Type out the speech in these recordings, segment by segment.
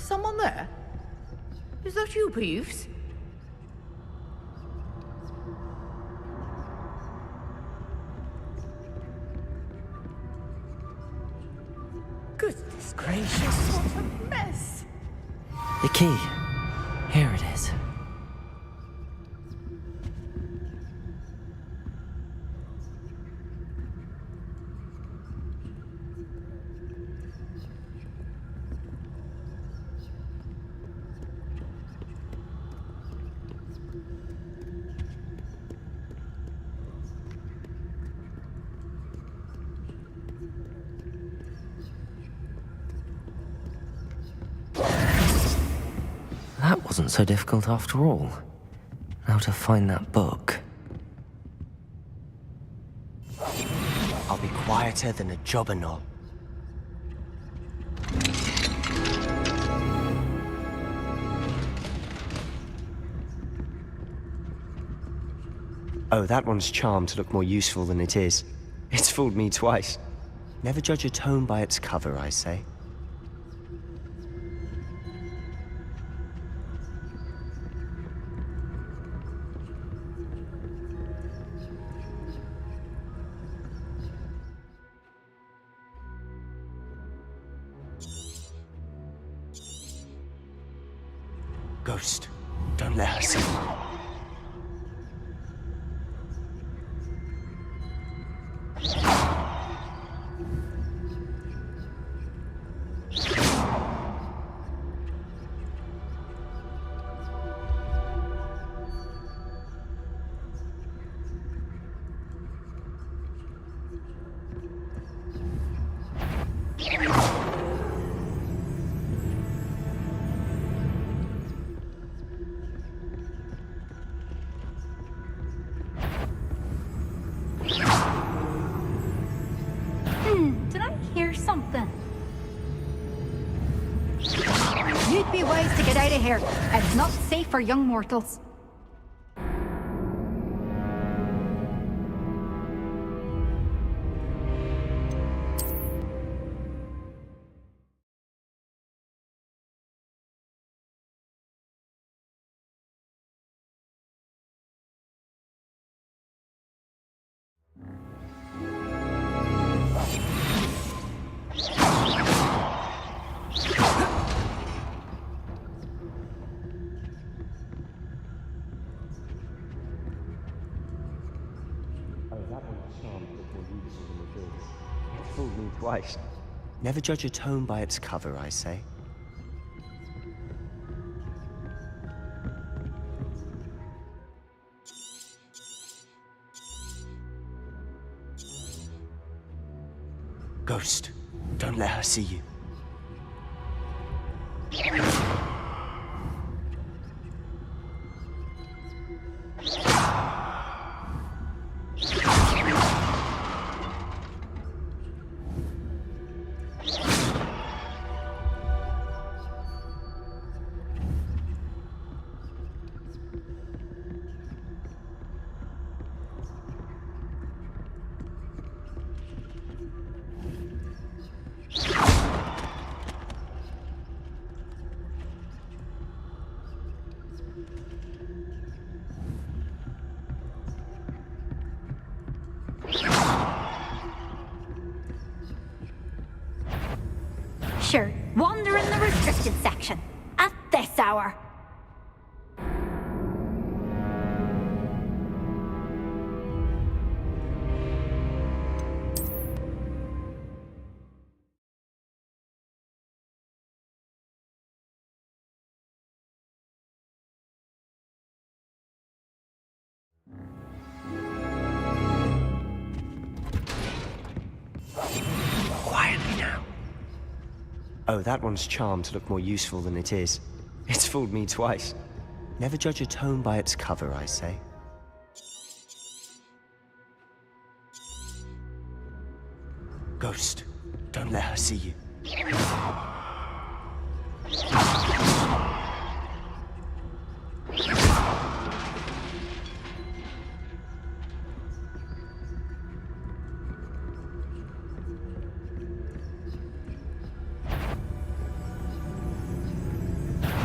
someone there? Is that you, Peeves? Goodness gracious, what a mess! The key. Here it is. That wasn't so difficult after all. Now to find that book. I'll be quieter than a jobberknoll. Oh, that one's charmed to look more useful than it is. It's fooled me twice. Never judge a tome by its cover, I say. Ghost, don't let her see you. Did I hear something? You'd be wise to get out of here. It's not safe for young mortals. Fooled me twice. Never judge a tome by its cover, I say. Ghost, don't let her see you. Sure, wander in the restricted section. At this hour. Quietly now. Oh, that one's charmed to look more useful than it is. It's fooled me twice. Never judge a tome by its cover, I say. Ghost, don't let her see you.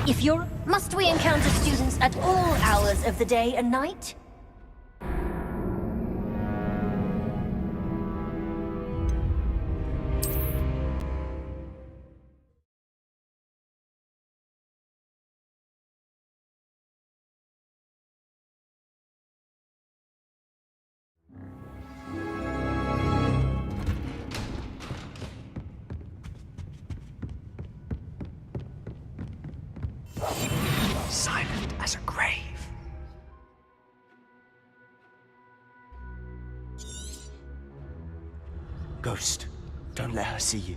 If you're... Must we encounter students at all hours of the day and night? Silent as a grave. Ghost, don't let her see you.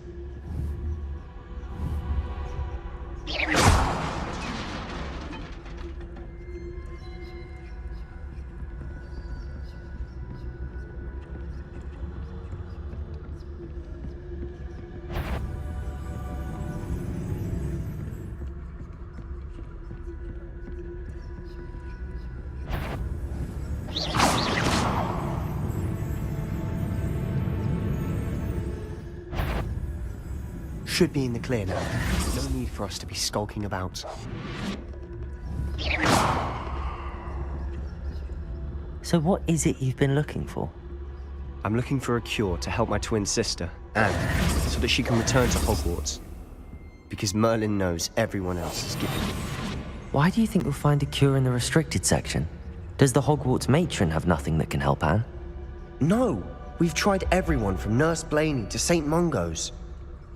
Should be in the clear now. No need for us to be skulking about. So what is it you've been looking for? I'm looking for a cure to help my twin sister, Anne, so that she can return to Hogwarts. Because Merlin knows everyone else is giving up. Why do you think you'll find a cure in the restricted section? Does the Hogwarts matron have nothing that can help Anne? No! We've tried everyone from Nurse Blaney to St. Mungo's.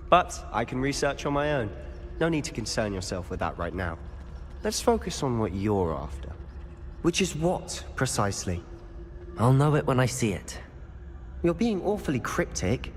But I can research on my own. No need to concern yourself with that right now. Let's focus on what you're after. Which is what, precisely? I'll know it when I see it. You're being awfully cryptic.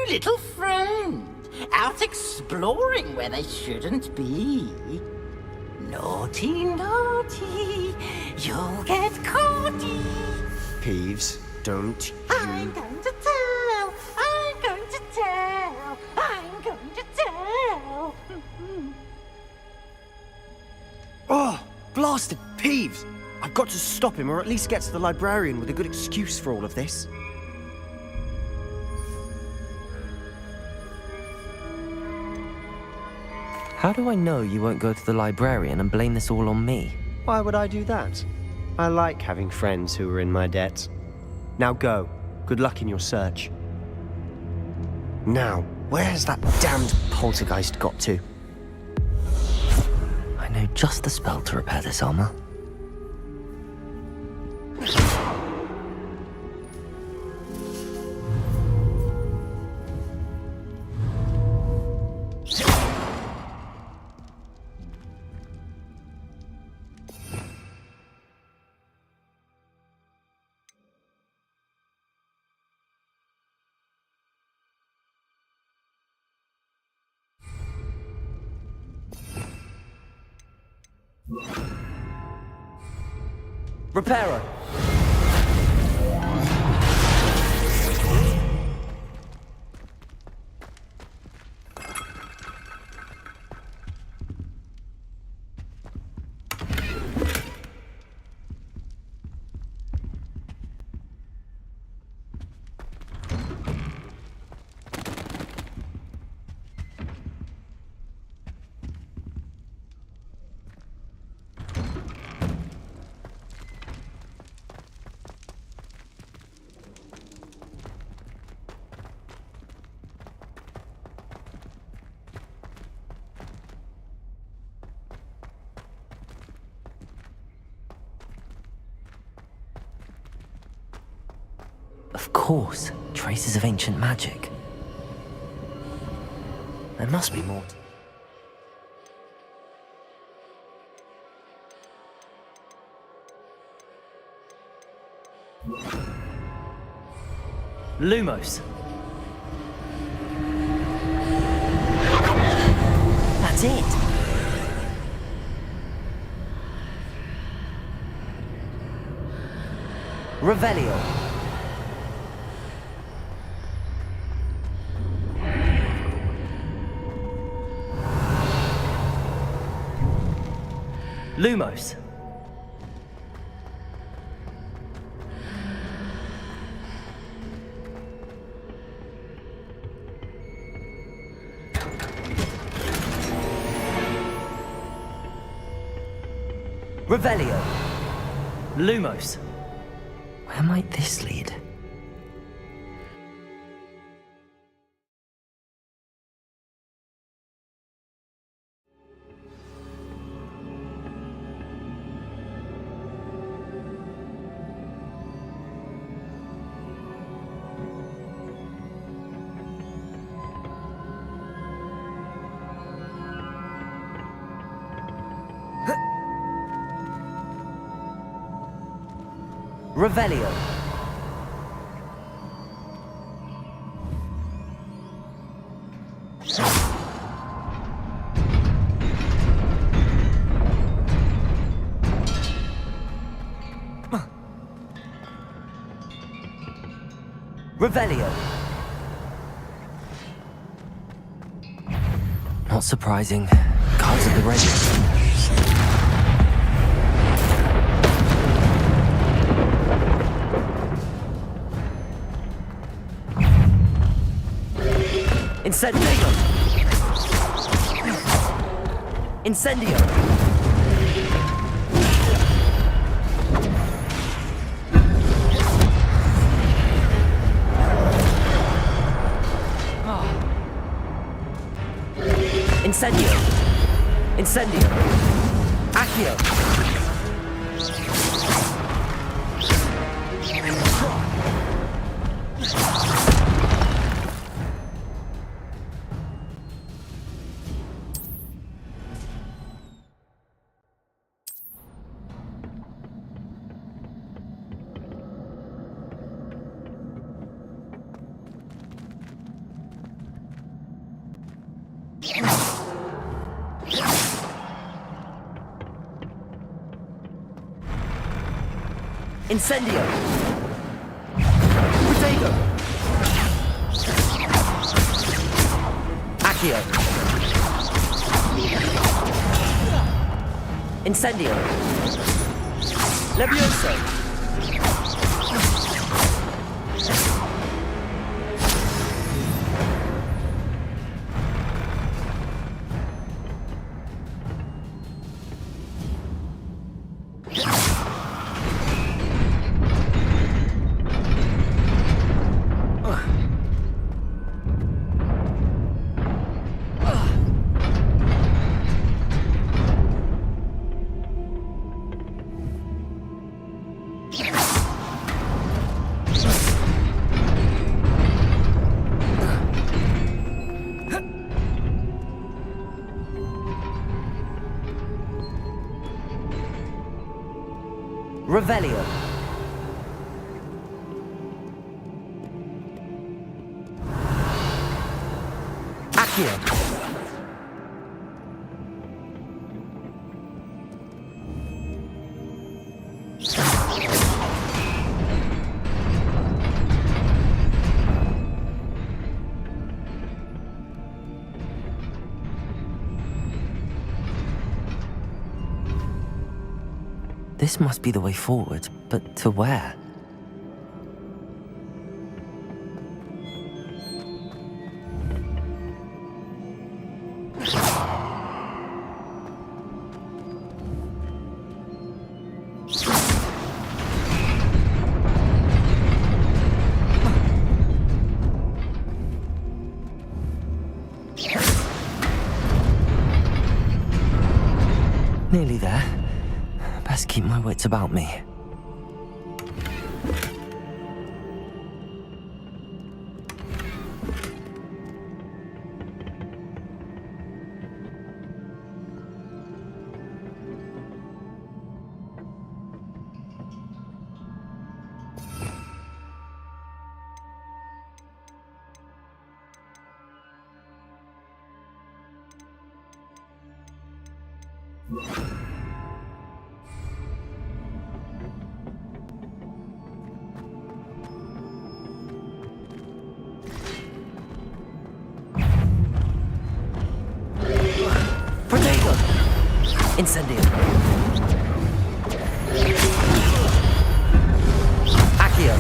Little friend, out exploring where they shouldn't be. Naughty, naughty, you'll get caughty. Peeves, don't you... I'm going to tell, I'm going to tell, I'm going to tell. Oh, blasted Peeves! I've got to stop him, or at least get to the librarian with a good excuse for all of this. How do I know you won't go to the librarian and blame this all on me? Why would I do that? I like having friends who are in my debt. Now go. Good luck in your search. Now, where's that damned poltergeist got to? I know just the spell to repair this armor. Reparo. Of course, traces of ancient magic. There must be more. Lumos. That's it. Revelio. Lumos. Revelio. Lumos. Where might this lead? Revelio. Revelio. Not surprising. Cards at the ready. Incendio! Incendio! Incendio! Incendio! Accio! Incendio! Protego! Accio! Incendio! Levioso! Revelio. Accio. This must be the way forward, but to where? Nearly there. Best keep my wits about me. Incendio. Accio.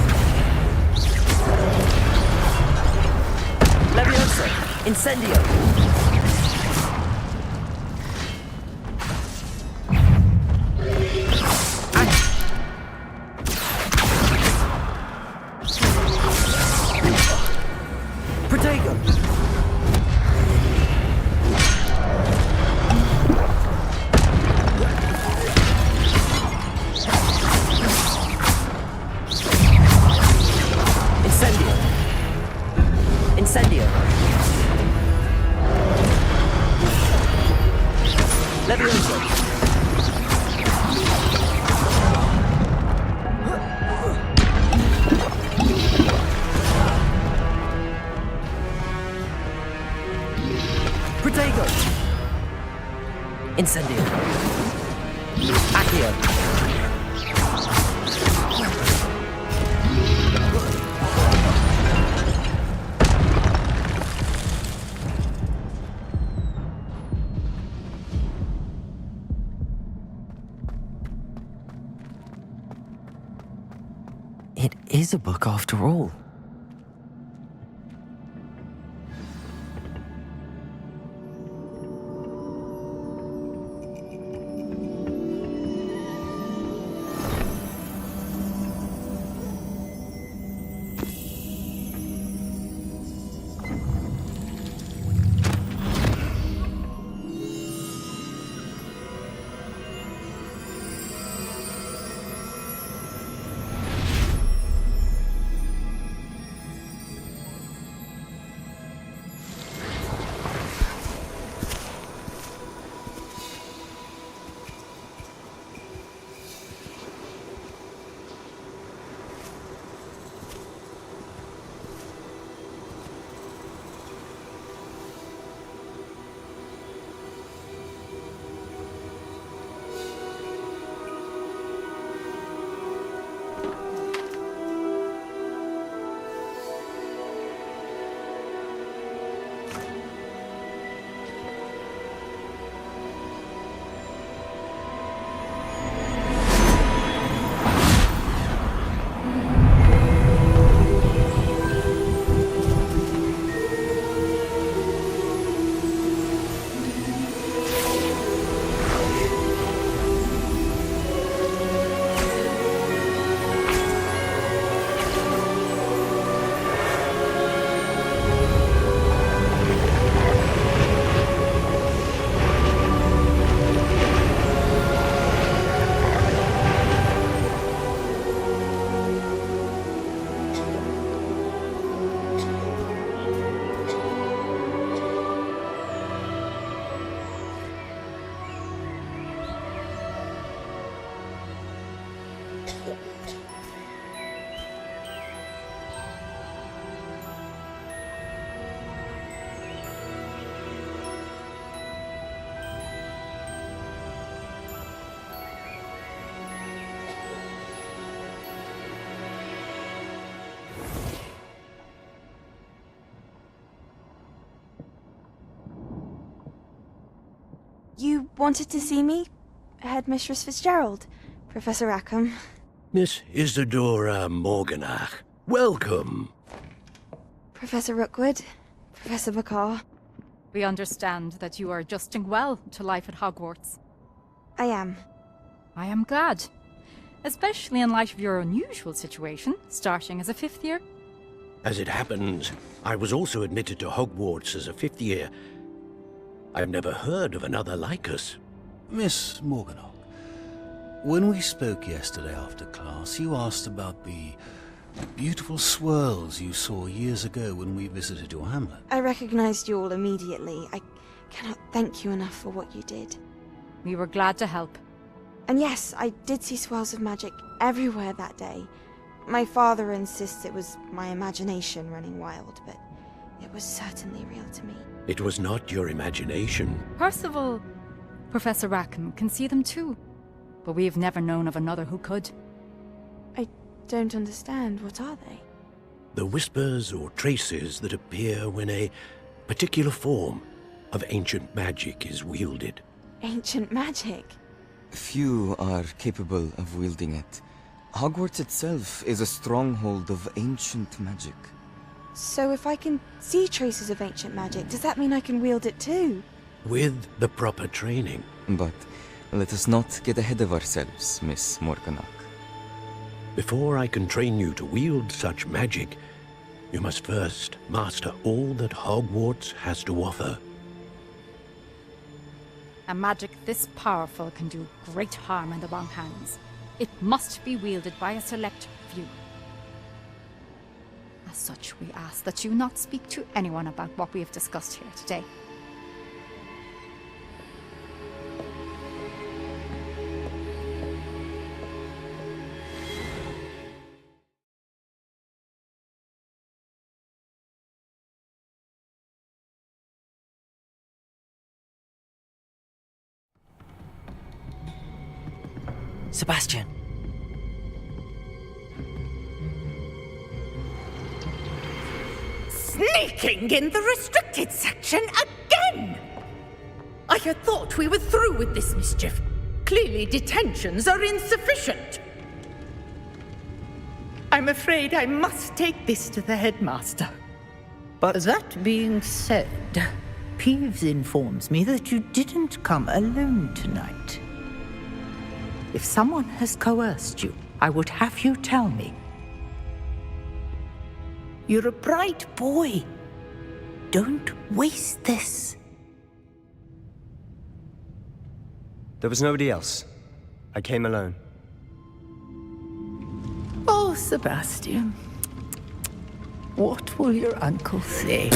Leviosa. Incendio. Protego. Incendio. Leviosa. Protego. Incendio. Accio. It is a book after all. You wanted to see me, Headmistress Fitzgerald? Professor Rackham. Miss Isadora Morganach, welcome. Professor Rookwood. Professor Bakar. We understand that you are adjusting well to life at Hogwarts. I am. I am glad. Especially in light of your unusual situation, starting as a 5th year. As it happens, I was also admitted to Hogwarts as a 5th year. I've never heard of another like us. Miss Morganach, when we spoke yesterday after class, you asked about the beautiful swirls you saw years ago when we visited your hamlet. I recognized you all immediately. I cannot thank you enough for what you did. We were glad to help. And yes, I did see swirls of magic everywhere that day. My father insists it was my imagination running wild, but it was certainly real to me. It was not your imagination. Percival, Professor Rackham can see them too. But we've never known of another who could. I don't understand. What are they? The whispers or traces that appear when a particular form of ancient magic is wielded. Ancient magic? Few are capable of wielding it. Hogwarts itself is a stronghold of ancient magic. So if I can see traces of ancient magic, does that mean I can wield it too? With the proper training. But let us not get ahead of ourselves, Miss Morganach. Before I can train you to wield such magic, you must first master all that Hogwarts has to offer. A magic this powerful can do great harm in the wrong hands. It must be wielded by a select few. As such, we ask that you not speak to anyone about what we have discussed here today. Sebastian! Sneaking in the restricted section again! I had thought we were through with this mischief. Clearly detentions are insufficient. I'm afraid I must take this to the headmaster. But That being said, Peeves informs me that you didn't come alone tonight. If someone has coerced you, I would have you tell me. You're a bright boy. Don't waste this. there was nobody else. I came alone. Oh, Sebastian. What will your uncle say?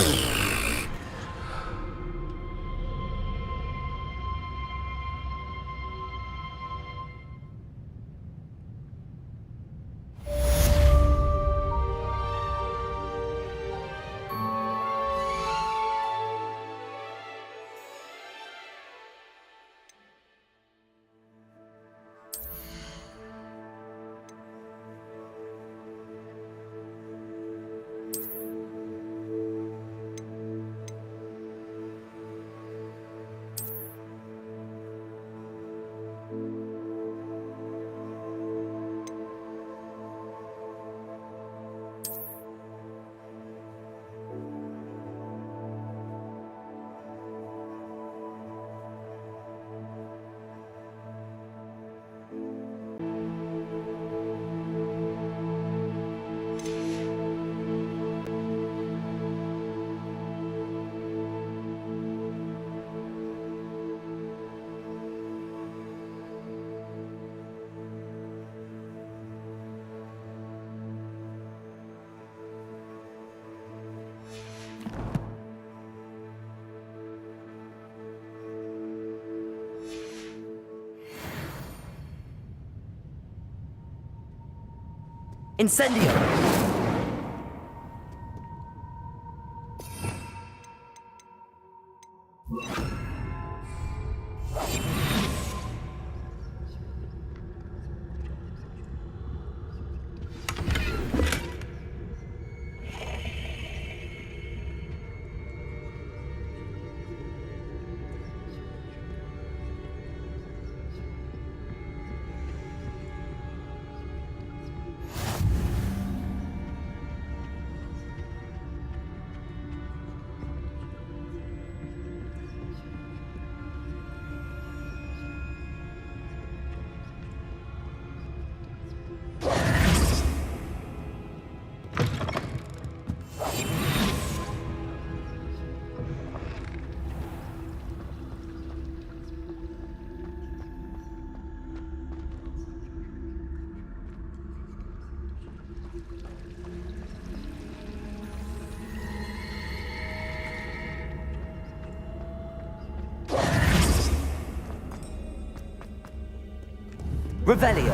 Incendio! Revelio.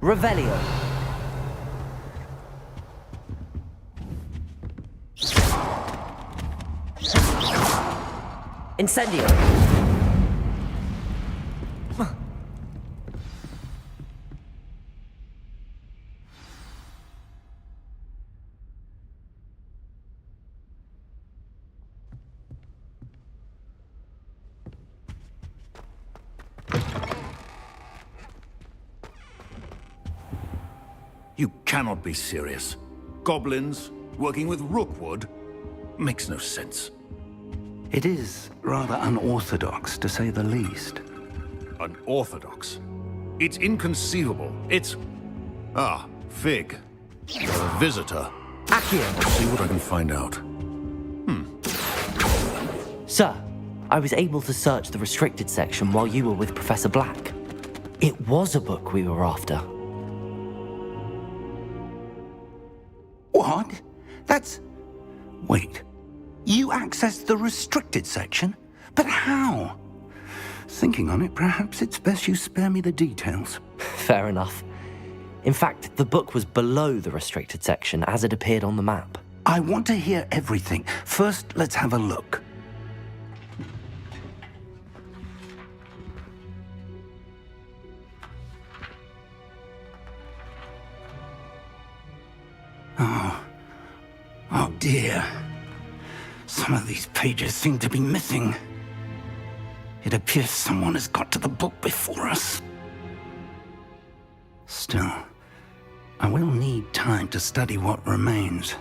Revelio. Incendio. You cannot be serious. Goblins working with Rookwood makes no sense. It is rather unorthodox, to say the least. Unorthodox? It's inconceivable. It's... Ah, Fig. You're a visitor. Accio. I'll see what I can find out. Sir, I was able to search the restricted section while you were with Professor Black. It was a book we were after. What? That's... Wait. You accessed the restricted section? But how? Thinking on it, perhaps it's best you spare me the details. Fair enough. In fact, the book was below the restricted section as it appeared on the map. I want to hear everything. First, let's have a look. Oh dear. Some of these pages seem to be missing. It appears someone has got to the book before us. Still, I will need time to study what remains.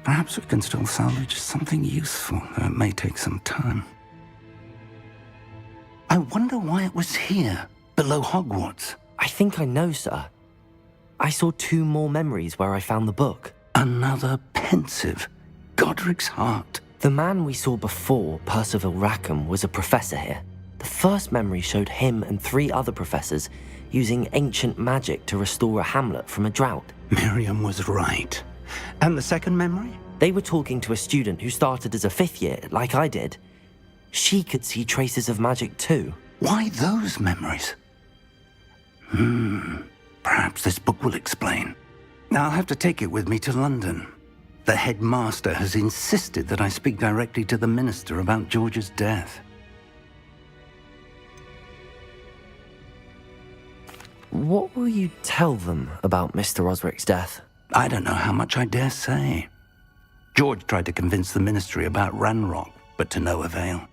Perhaps we can still salvage something useful, though it may take some time. I wonder why it was here, below Hogwarts. I think I know, sir. I saw 2 more memories where I found the book. Another pensive. Godric's heart. The man we saw before, Percival Rackham, was a professor here. The first memory showed him and 3 other professors using ancient magic to restore a hamlet from a drought. Miriam was right. And the second memory? They were talking to a student who started as a 5th year, like I did. She could see traces of magic too. Why those memories? Perhaps this book will explain. I'll have to take it with me to London. The headmaster has insisted that I speak directly to the minister about George's death. What will you tell them about Mr. Osric's death? I don't know how much I dare say. George tried to convince the ministry about Ranrock, but to no avail.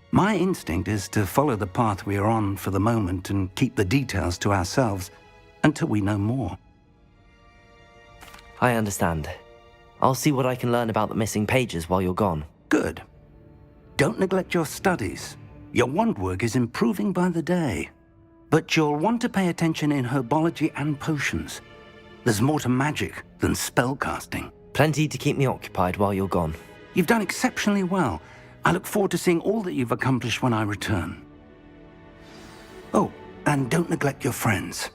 My instinct is to follow the path we are on for the moment and keep the details to ourselves until we know more. I understand. I'll see what I can learn about the missing pages while you're gone. Good. Don't neglect your studies. Your wand work is improving by the day. But you'll want to pay attention in herbology and potions. There's more to magic than spellcasting. Plenty to keep me occupied while you're gone. You've done exceptionally well. I look forward to seeing all that you've accomplished when I return. Oh, and don't neglect your friends.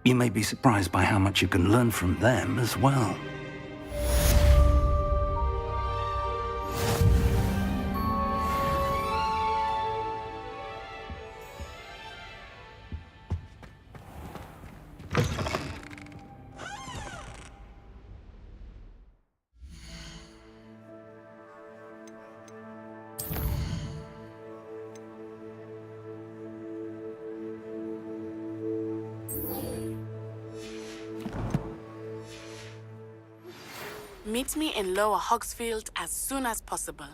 You may be surprised by how much you can learn from them as well. Meet me in Lower Hogsfield as soon as possible.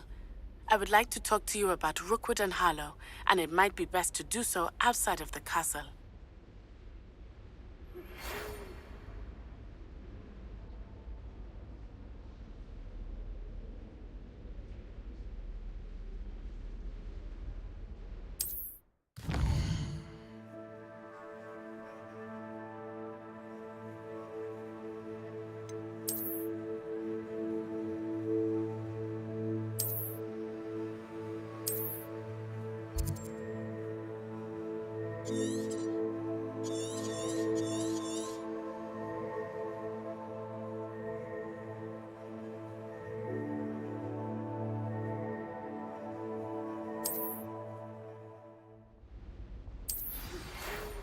I would like to talk to you about Rookwood and Harlow, and it might be best to do so outside of the castle.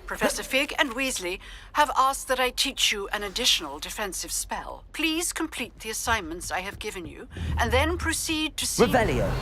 Professor Fig and Weasley have asked that I teach you an additional defensive spell. Please complete the assignments I have given you, and then proceed to see... Revelio.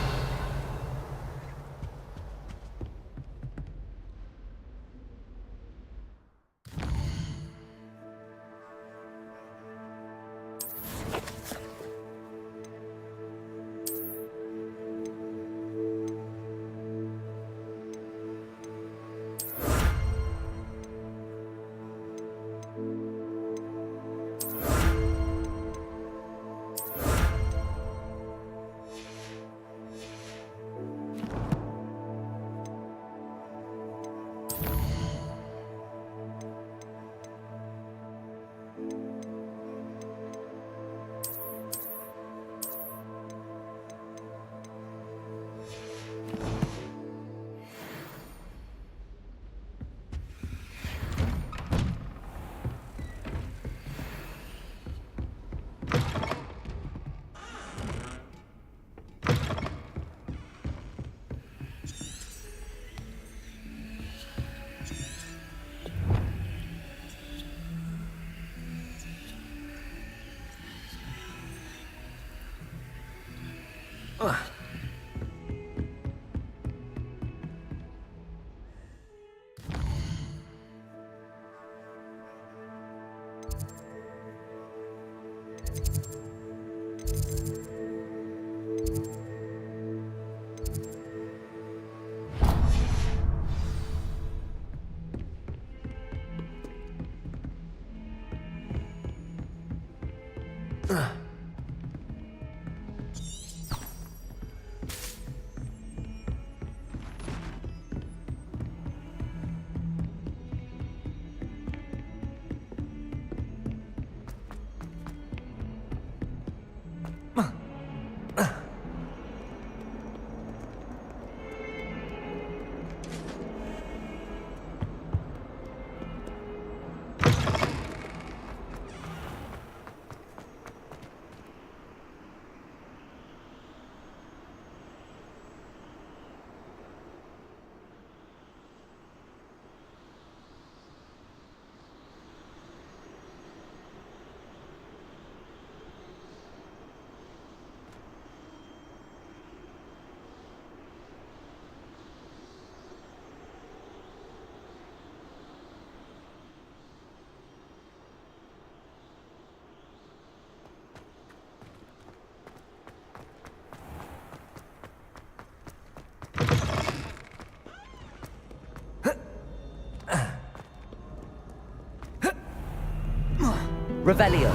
Revelio.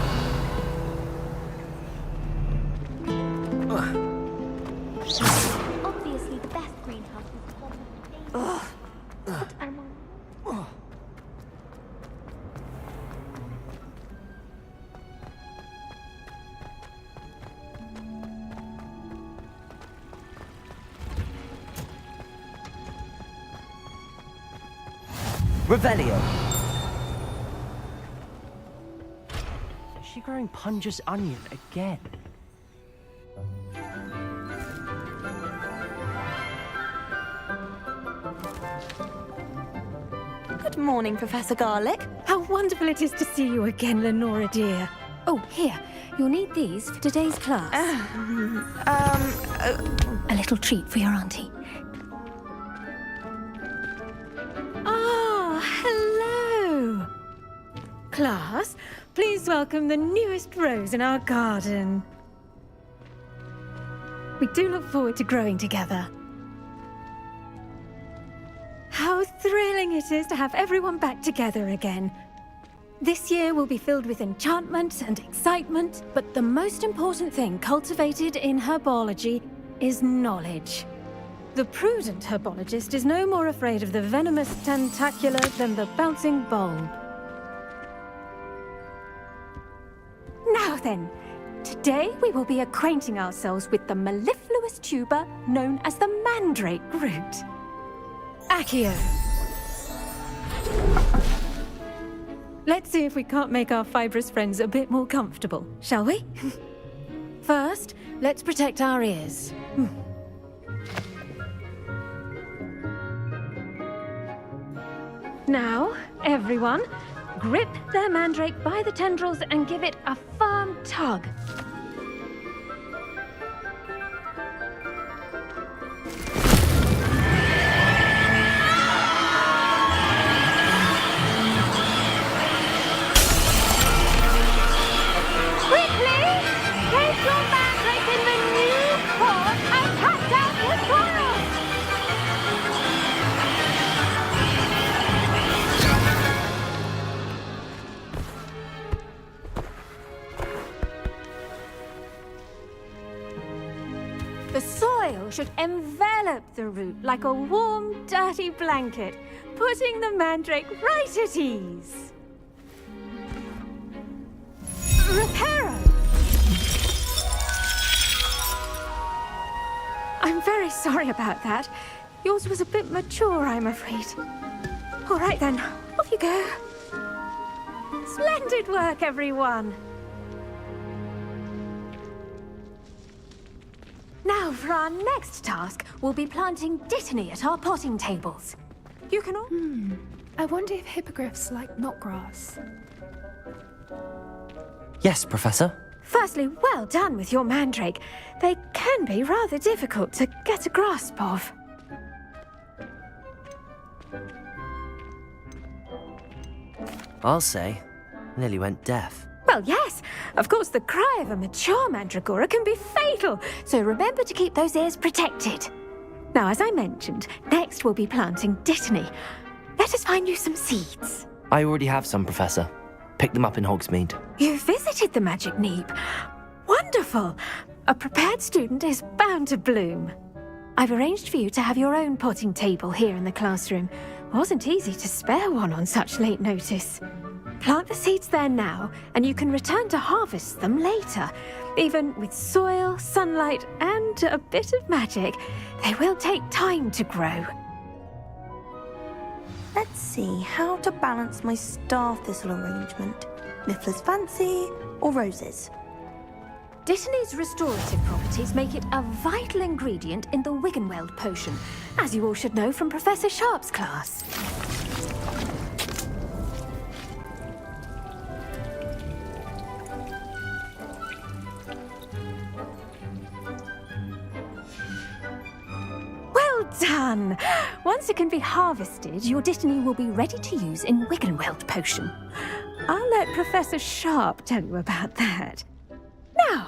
Obviously, the best greenhouse is called But Armand. Revelio! Is she growing Punja's onion again? Good morning, Professor Garlick. How wonderful it is to see you again, Lenora dear. Oh, here. You'll need these for today's class. A little treat for your auntie. Ah, hello! Class, please welcome the newest rose in our garden. We do look forward to growing together. How thrilling it is to have everyone back together again. This year will be filled with enchantment and excitement, but the most important thing cultivated in herbology is knowledge. The prudent herbologist is no more afraid of the venomous tentacula than the bouncing bulb. Now then, today we will be acquainting ourselves with the mellifluous tuber known as the mandrake root. Accio. Let's see if we can't make our fibrous friends a bit more comfortable, shall we? First, let's protect our ears. Now, everyone, grip their mandrake by the tendrils and give it a firm tug. The soil should envelop the root like a warm, dirty blanket, putting the mandrake right at ease. Reparo! I'm very sorry about that. Yours was a bit mature, I'm afraid. All right then, off you go. Splendid work, everyone. Now, for our next task, we'll be planting dittany at our potting tables. You can all... I wonder if hippogriffs like knotgrass. Yes, Professor. Firstly, well done with your mandrake. They can be rather difficult to get a grasp of. I'll say, nearly went deaf. Well, yes. Of course, the cry of a mature mandragora can be fatal, so remember to keep those ears protected. Now, as I mentioned, next we'll be planting dittany. Let us find you some seeds. I already have some, Professor. Picked them up in Hogsmeade. You visited the Magic Neep. Wonderful. A prepared student is bound to bloom. I've arranged for you to have your own potting table here in the classroom. Wasn't easy to spare one on such late notice. Plant the seeds there now, and you can return to harvest them later. Even with soil, sunlight, and a bit of magic, they will take time to grow. Let's see how to balance my star thistle arrangement. Niffler's fancy or roses? Dittany's restorative properties make it a vital ingredient in the Wiggenweld potion, as you all should know from Professor Sharp's class. Well done! Once it can be harvested, your dittany will be ready to use in Wiggenweld potion. I'll let Professor Sharp tell you about that. Now,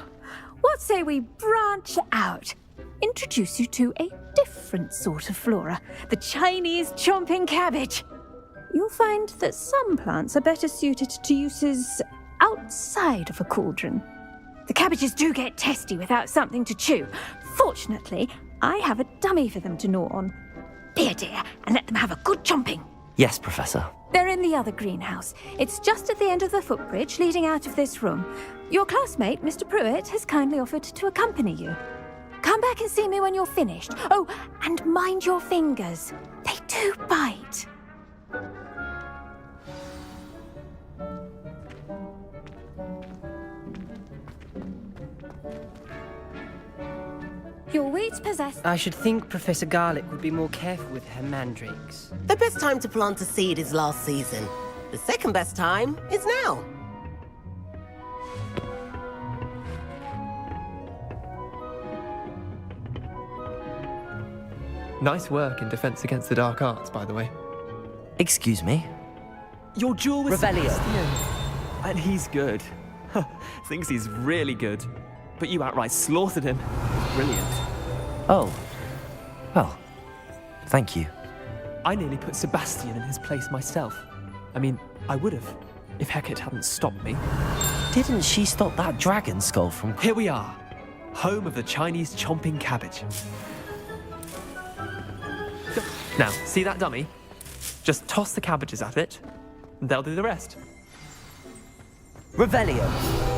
what say we branch out? Introduce you to a different sort of flora, the Chinese chomping cabbage. You'll find that some plants are better suited to uses outside of a cauldron. The cabbages do get testy without something to chew. Fortunately, I have a dummy for them to gnaw on. Be a dear and let them have a good chomping. Yes, Professor. They're in the other greenhouse. It's just at the end of the footbridge leading out of this room. Your classmate, Mr. Pruitt, has kindly offered to accompany you. Come back and see me when you're finished. Oh, and mind your fingers. They do bite. Your weeds possess... I should think Professor Garlick would be more careful with her mandrakes. The best time to plant a seed is last season. The second best time is now. Nice work in Defense Against the Dark Arts, by the way. Excuse me? Your duel with Revelio. Sebastian. And he's good. Thinks he's really good. But you outright slaughtered him. Brilliant. Oh. Well, thank you. I nearly put Sebastian in his place myself. I mean, I would have, if Hecate hadn't stopped me. Didn't she stop that dragon skull from... Here we are, home of the Chinese chomping cabbage. Now, see that dummy? Just toss the cabbages at it, and they'll do the rest. Revelio.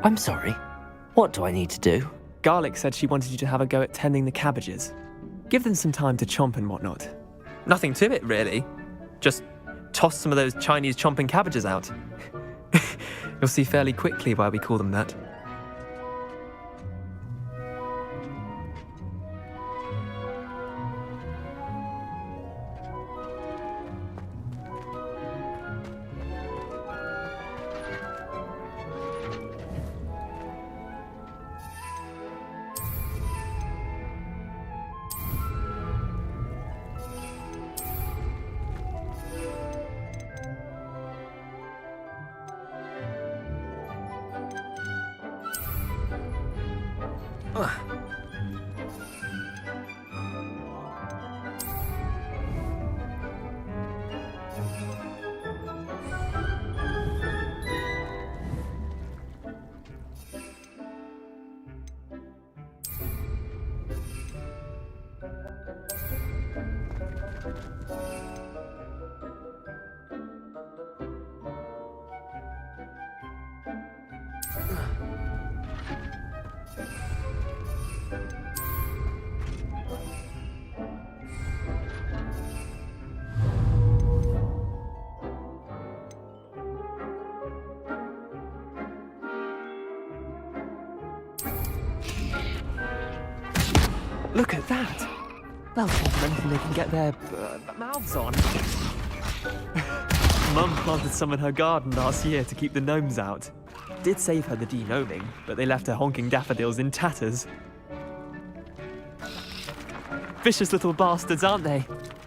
I'm sorry. What do I need to do? Garlic said she wanted you to have a go at tending the cabbages. Give them some time to chomp and whatnot. Nothing to it, really. Just toss some of those Chinese chomping cabbages out. You'll see fairly quickly why we call them that. Look at that! They'll try anything they can get their mouths on. Mum planted some in her garden last year to keep the gnomes out. Did save her the de-gnoming, but they left her honking daffodils in tatters. Vicious little bastards, aren't they?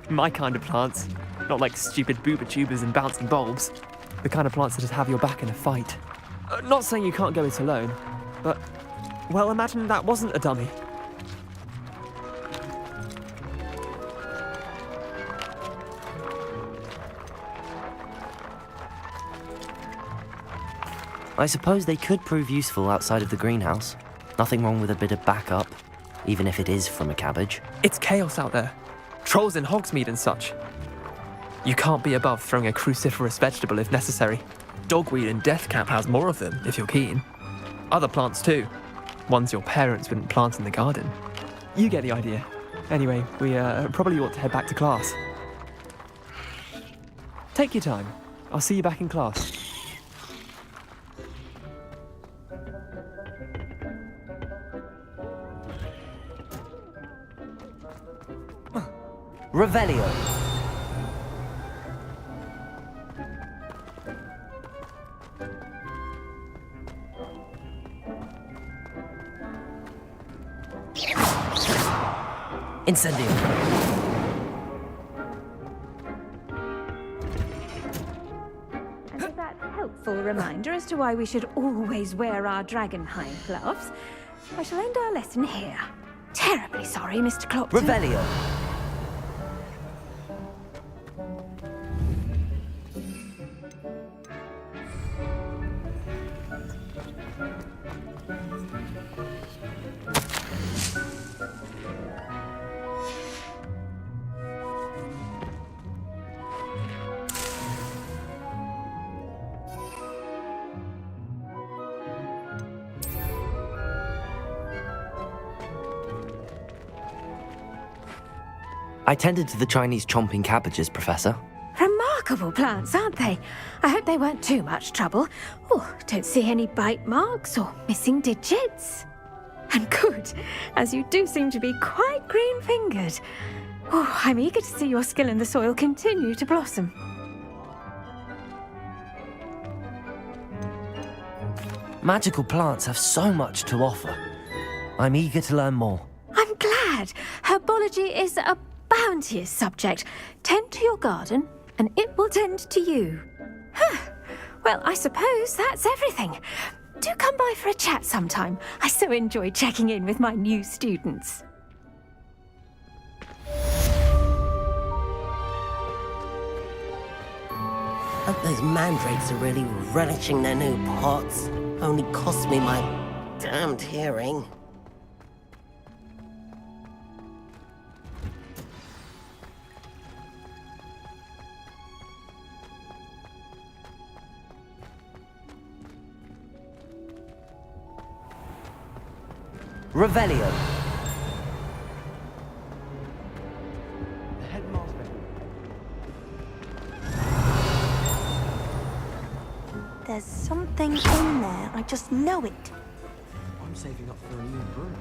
My kind of plants. Not like stupid booba tubers and bouncing bulbs. The kind of plants that just have your back in a fight. Not saying you can't go it alone, but, well, imagine that wasn't a dummy. I suppose they could prove useful outside of the greenhouse. Nothing wrong with a bit of backup, even if it is from a cabbage. It's chaos out there. Trolls in Hogsmeade and such. You can't be above throwing a cruciferous vegetable if necessary. Dogweed and deathcap has more of them, if you're keen. Other plants too. Ones your parents wouldn't plant in the garden. You get the idea. Anyway, we probably ought to head back to class. Take your time. I'll see you back in class. Revelio. Incendio. And with that helpful reminder as to why we should always wear our dragonhide gloves, I shall end our lesson here. Terribly sorry, Mr. Clopton. Revelio. I tended to the Chinese chomping cabbages, Professor. Remarkable plants, aren't they? I hope they weren't too much trouble. Oh, don't see any bite marks or missing digits. And good, as you do seem to be quite green-fingered. Oh, I'm eager to see your skill in the soil continue to blossom. Magical plants have so much to offer. I'm eager to learn more. I'm glad. Herbology is a bounteous subject. Tend to your garden, and it will tend to you. Well, I suppose that's everything. Do come by for a chat sometime. I so enjoy checking in with my new students. Hope those mandrakes are really relishing their new pots. Only cost me my damned hearing. Revelio. There's something in there. I just know it. I'm saving up for a new broom.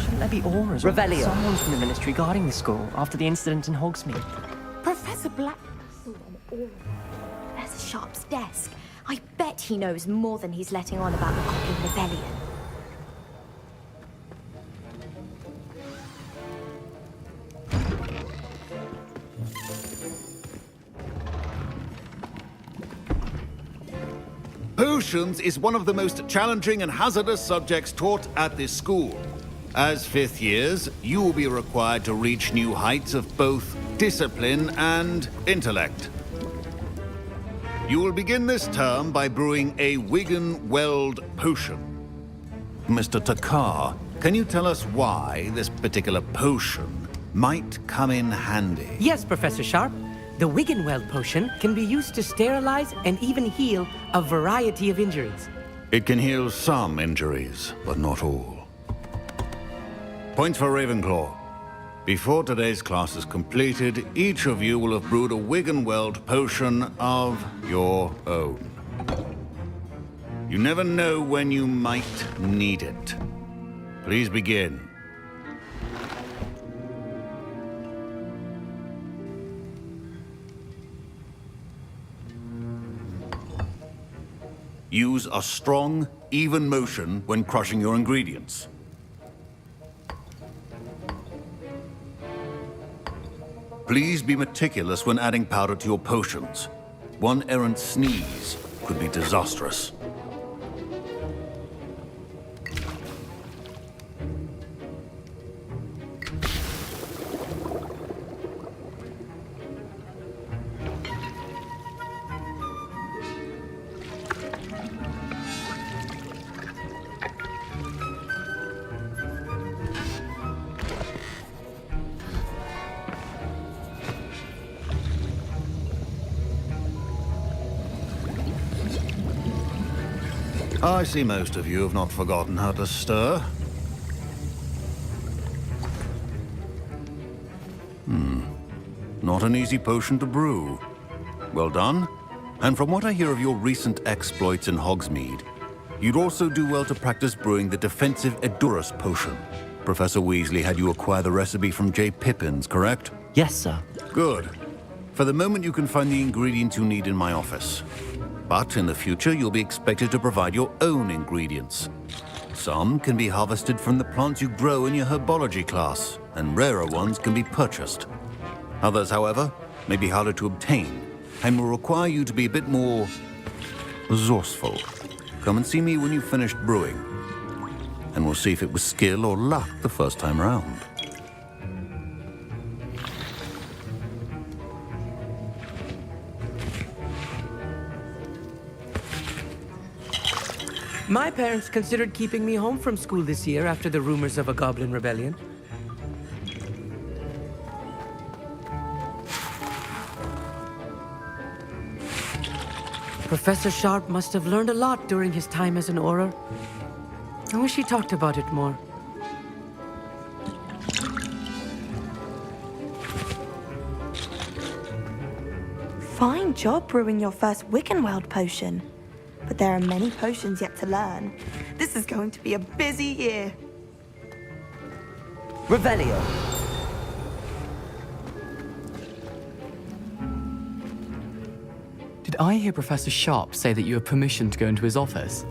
Shouldn't there be auras? Revelio. Someone from the Ministry guarding the school after the incident in Hogsmeade. Professor Black... Professor Sharp's desk. I bet he knows more than he's letting on about the Copy Rebellion. Potions is one of the most challenging and hazardous subjects taught at this school. As fifth years, you will be required to reach new heights of both discipline and intellect. You will begin this term by brewing a Wigan-Weld potion. Mr. Takar, can you tell us why this particular potion might come in handy. Yes, Professor Sharp. The Wiggenweld potion can be used to sterilize and even heal a variety of injuries. It can heal some injuries, but not all. Points for Ravenclaw. Before today's class is completed, each of you will have brewed a Wiggenweld potion of your own. You never know when you might need it. Please begin. Use a strong, even motion when crushing your ingredients. Please be meticulous when adding powder to your potions. One errant sneeze could be disastrous. I see most of you have not forgotten how to stir. Not an easy potion to brew. Well done. And from what I hear of your recent exploits in Hogsmeade, you'd also do well to practice brewing the defensive Edurus potion. Professor Weasley had you acquire the recipe from J. Pippins, correct? Yes, sir. Good. For the moment, you can find the ingredients you need in my office. But in the future, you'll be expected to provide your own ingredients. Some can be harvested from the plants you grow in your herbology class, and rarer ones can be purchased. Others, however, may be harder to obtain, and will require you to be a bit more resourceful. Come and see me when you've finished brewing, and we'll see if it was skill or luck the first time round. My parents considered keeping me home from school this year after the rumors of a goblin rebellion. Professor Sharp must have learned a lot during his time as an Auror. I wish he talked about it more. Fine job brewing your first Wiggenweld potion. But there are many potions yet to learn. This is going to be a busy year. Revelio. Did I hear Professor Sharp say that you have permission to go into his office?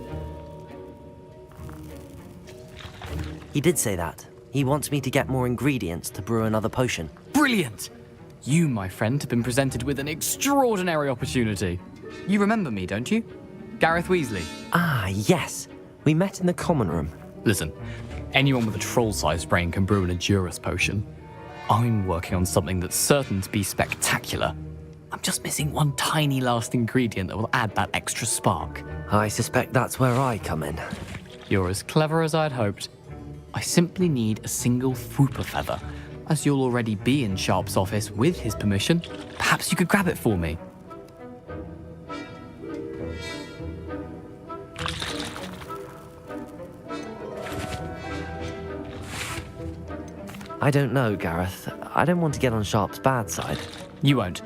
He did say that. He wants me to get more ingredients to brew another potion. Brilliant! You, my friend, have been presented with an extraordinary opportunity. You remember me, don't you? Gareth Weasley. Ah, yes. We met in the common room. Listen, anyone with a troll-sized brain can brew an Edurus potion. I'm working on something that's certain to be spectacular. I'm just missing one tiny last ingredient that will add that extra spark. I suspect that's where I come in. You're as clever as I'd hoped. I simply need a single Fwooper feather. As you'll already be in Sharp's office with his permission, perhaps you could grab it for me. I don't know, Gareth. I don't want to get on Sharp's bad side. You won't.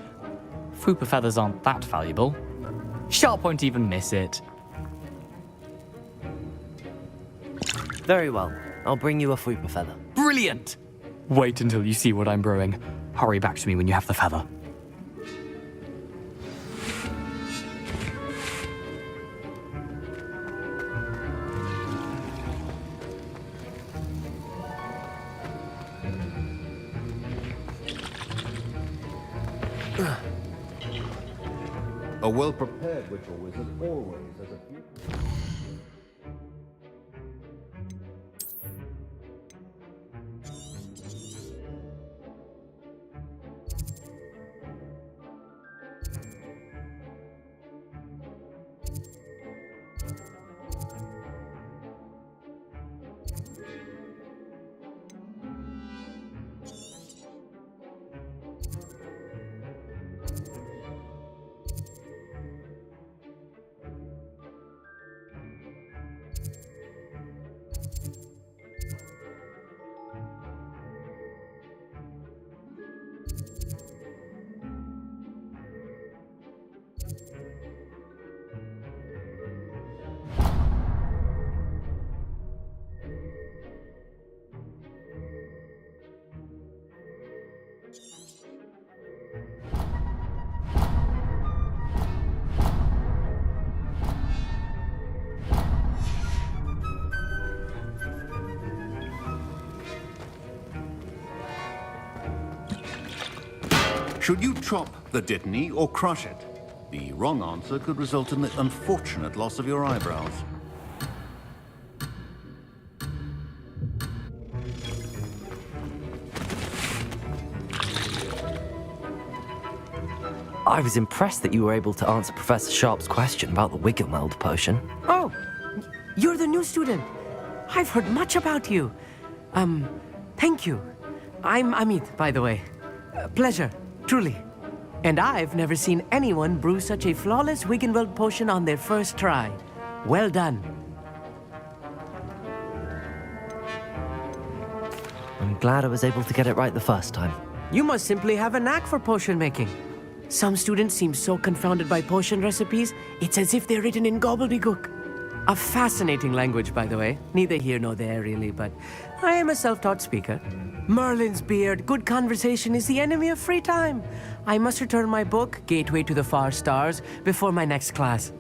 Fwooper feathers aren't that valuable. Sharp won't even miss it. Very well. I'll bring you a Fwooper feather. Brilliant! Wait until you see what I'm brewing. Hurry back to me when you have the feather. A well-prepared ritual wizard always has a few... Should you chop the dittany or crush it? The wrong answer could result in the unfortunate loss of your eyebrows. I was impressed that you were able to answer Professor Sharp's question about the Wiggenweld potion. Oh, you're the new student. I've heard much about you. Thank you. I'm Amit, by the way. Pleasure, truly. And I've never seen anyone brew such a flawless Wiggenweld potion on their first try. Well done. I'm glad I was able to get it right the first time. You must simply have a knack for potion making. Some students seem so confounded by potion recipes, it's as if they're written in gobbledygook. A fascinating language, by the way. Neither here nor there, really, but I am a self-taught speaker. Merlin's beard, good conversation is the enemy of free time. I must return my book, Gateway to the Far Stars, before my next class.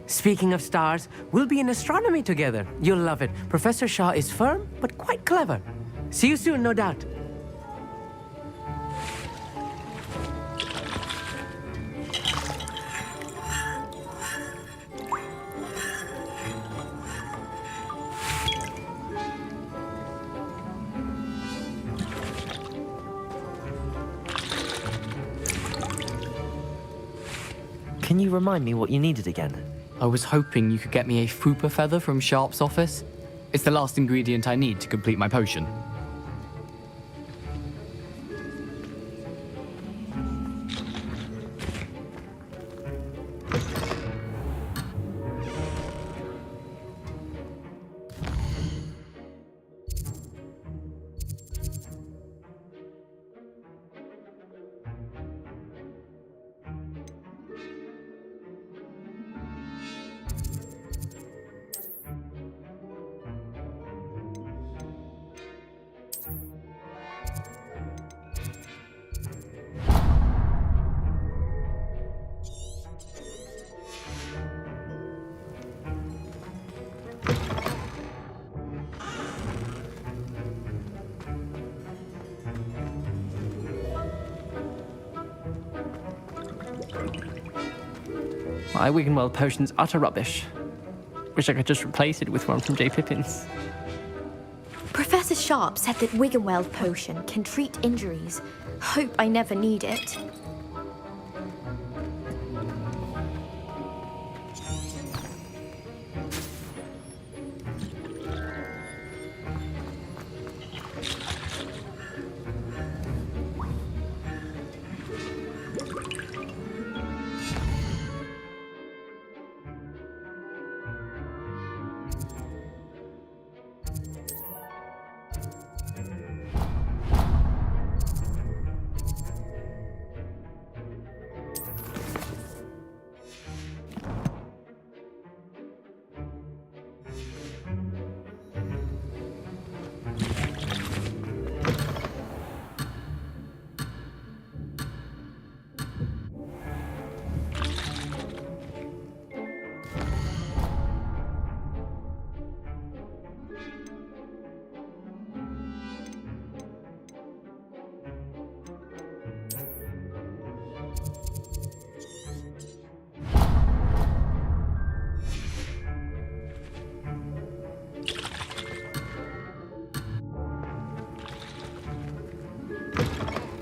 Speaking of stars, we'll be in astronomy together. You'll love it. Professor Shaw is firm, but quite clever. See you soon, no doubt. Can you remind me what you needed again? I was hoping you could get me a Fupa feather from Sharp's office. It's the last ingredient I need to complete my potion. My Wiggenweld potion's utter rubbish. Wish I could just replace it with one from J. Pippin's. Professor Sharp said that Wiggenweld potion can treat injuries. Hope I never need it.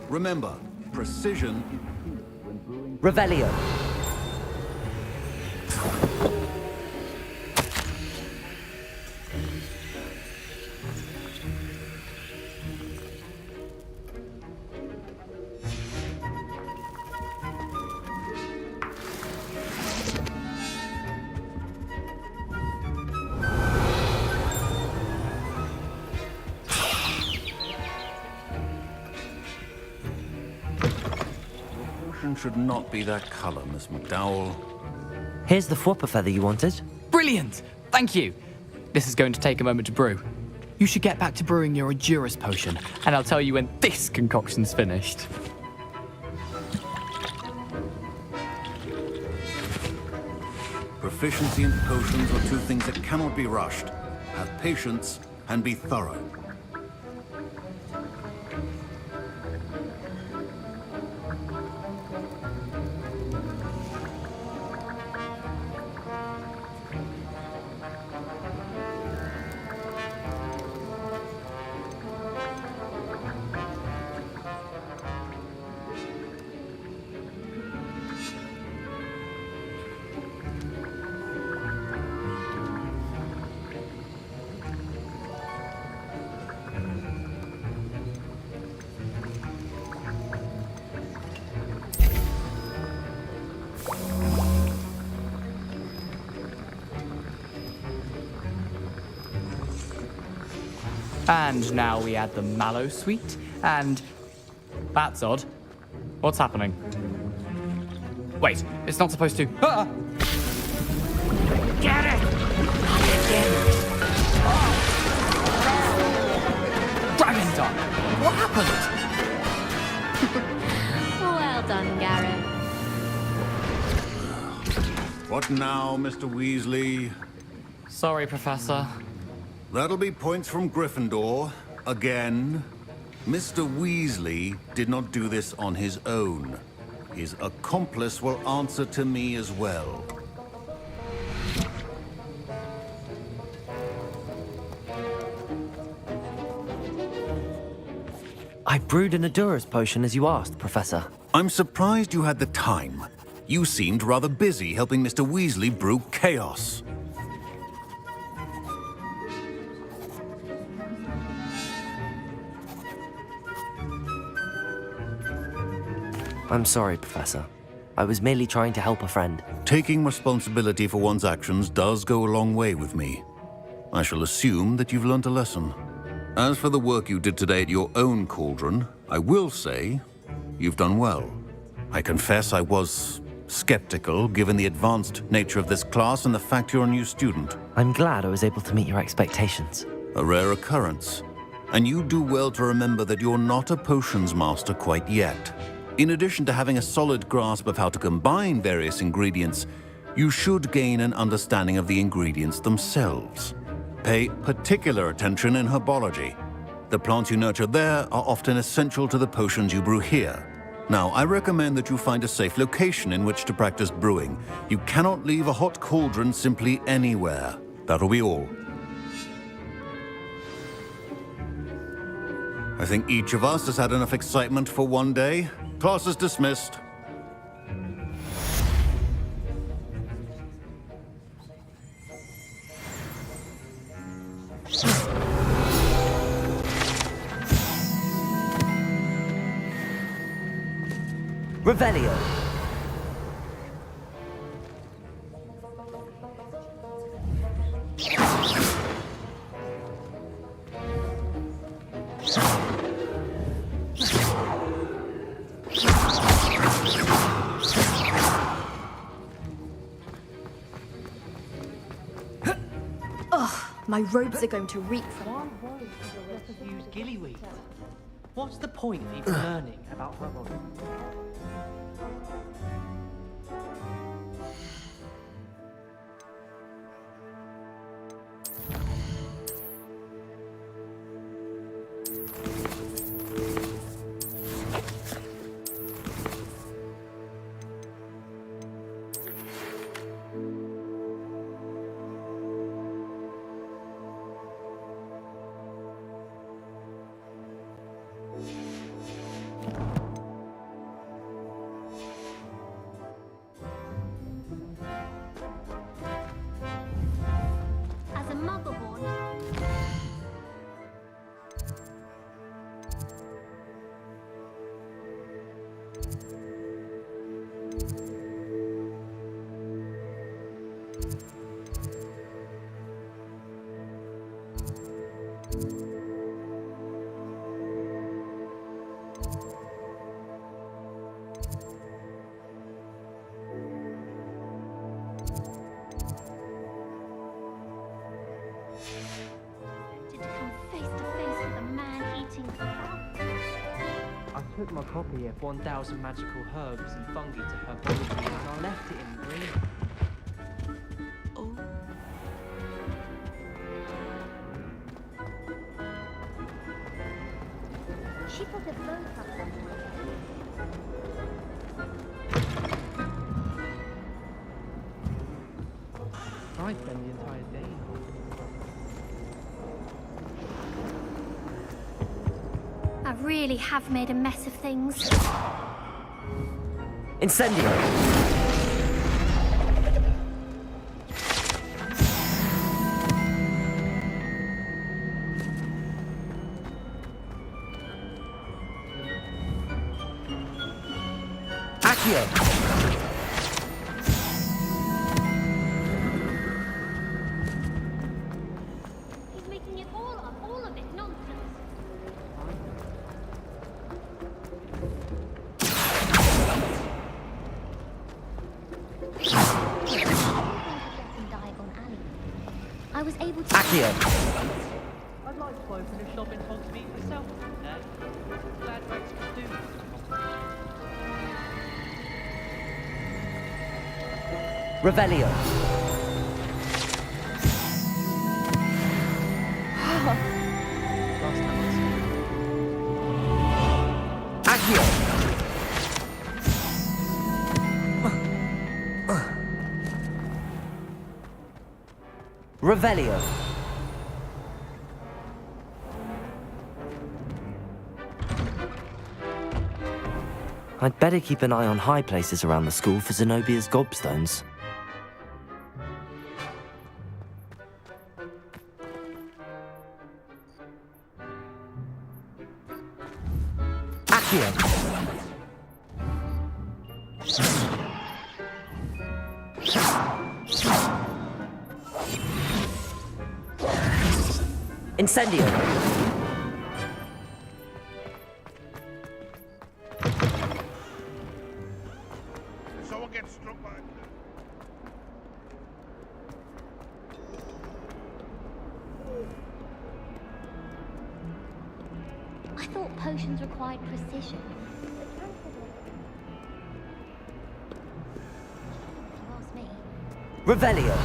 Remember, precision... Revelio. Should not be that color, Miss McDowell. Here's the Fwopper feather you wanted. Brilliant! Thank you! This is going to take a moment to brew. You should get back to brewing your Adurus potion, and I'll tell you when this concoction's finished. Proficiency and potions are two things that cannot be rushed. Have patience and be thorough. And now we add the mallow sweet, and... That's odd. What's happening? Wait, it's not supposed to... Ah! Get it! Dragon's Eye! What happened? Well done, Garrett. What now, Mr. Weasley? Sorry, Professor. That'll be points from Gryffindor. Again. Mr. Weasley did not do this on his own. His accomplice will answer to me as well. I brewed an Adura's potion as you asked, Professor. I'm surprised you had the time. You seemed rather busy helping Mr. Weasley brew chaos. I'm sorry, Professor. I was merely trying to help a friend. Taking responsibility for one's actions does go a long way with me. I shall assume that you've learnt a lesson. As for the work you did today at your own cauldron, I will say you've done well. I confess I was skeptical, given the advanced nature of this class and the fact you're a new student. I'm glad I was able to meet your expectations. A rare occurrence. And you do well to remember that you're not a potions master quite yet. In addition to having a solid grasp of how to combine various ingredients, you should gain an understanding of the ingredients themselves. Pay particular attention in herbology. The plants you nurture there are often essential to the potions you brew here. Now, I recommend that you find a safe location in which to practice brewing. You cannot leave a hot cauldron simply anywhere. That'll be all. I think each of us has had enough excitement for one day. Class is dismissed. Revelio. My robes are going to reek from... Use gillyweed. What's the point of even learning about herbology? I took my copy of 1000 Magical Herbs and Fungi to Herbology and I left it in green. She put the both up. I spend the entire day. I really have made a mess of things. Incendio. Accio. He's making it all up, all of it, nonsense. Accio. I'd like to open a shop in Hogsmeade myself today. Glad Rex could do this. Revelio. Accio. Revelio. I'd better keep an eye on high places around the school for Zenobia's gobstones. Accio. Incendio. Someone gets struck by I thought potions required precision. If you ask me. Revelio.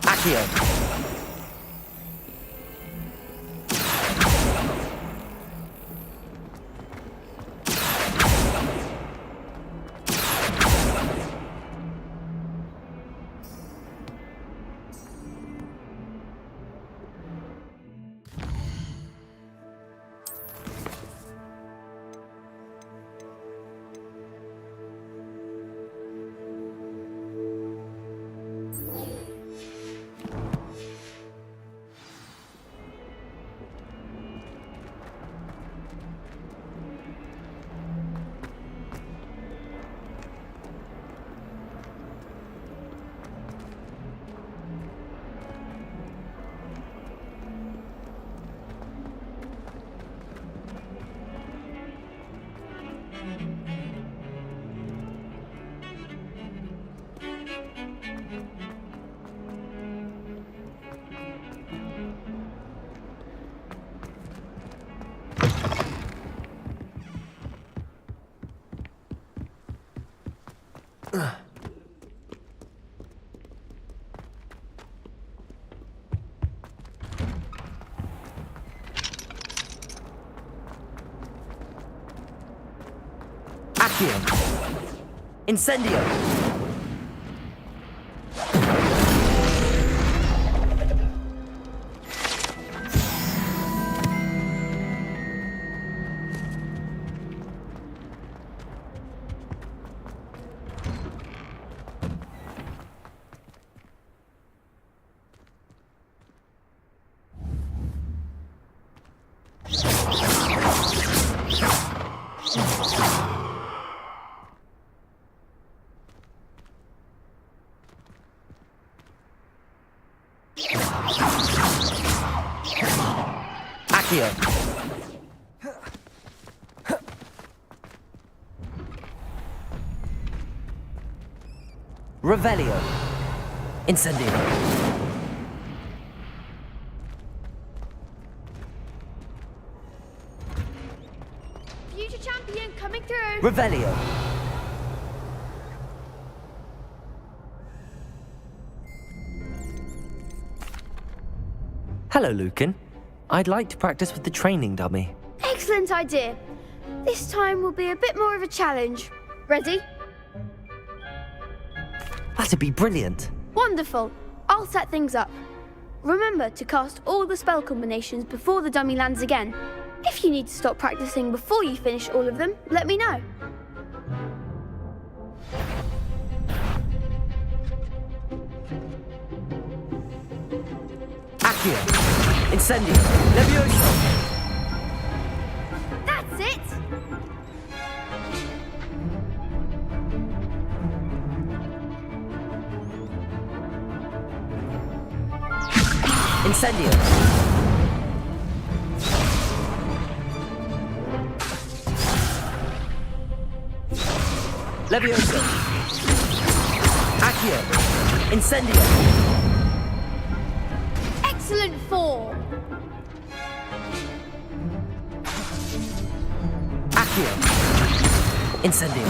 Accio. Accio. Incendio. Accio. Revelio. Incendio. Future champion coming through. Revelio. Hello, Lucan. I'd like to practice with the training dummy. Excellent idea. This time will be a bit more of a challenge. Ready? That'd be brilliant. Wonderful. I'll set things up. Remember to cast all the spell combinations before the dummy lands again. If you need to stop practicing before you finish all of them, let me know. Accio. Incendio. Levioso. That's it! Incendio. Levioso. Accio. Incendio. Excellent form. Accio. Incendio.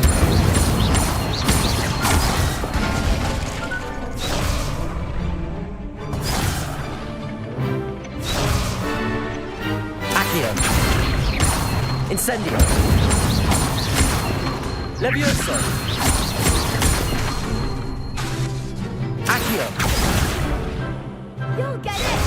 Accio. Incendio. Levioso. Accio. You'll get it.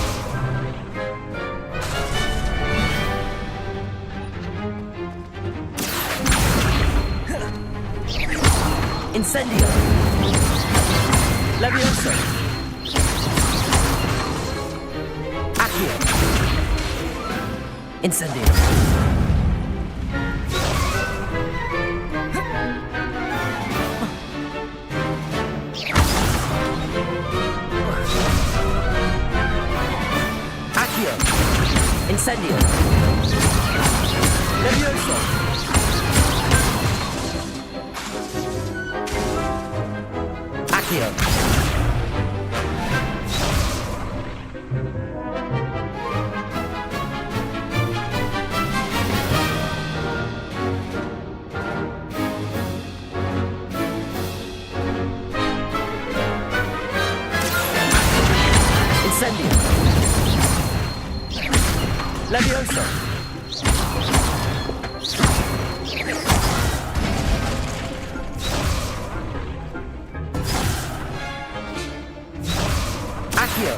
Incendio. Levioso. Accio. Incendio. Accio. Incendio. Levioso. Accio. Incendio. Levioso. Accio.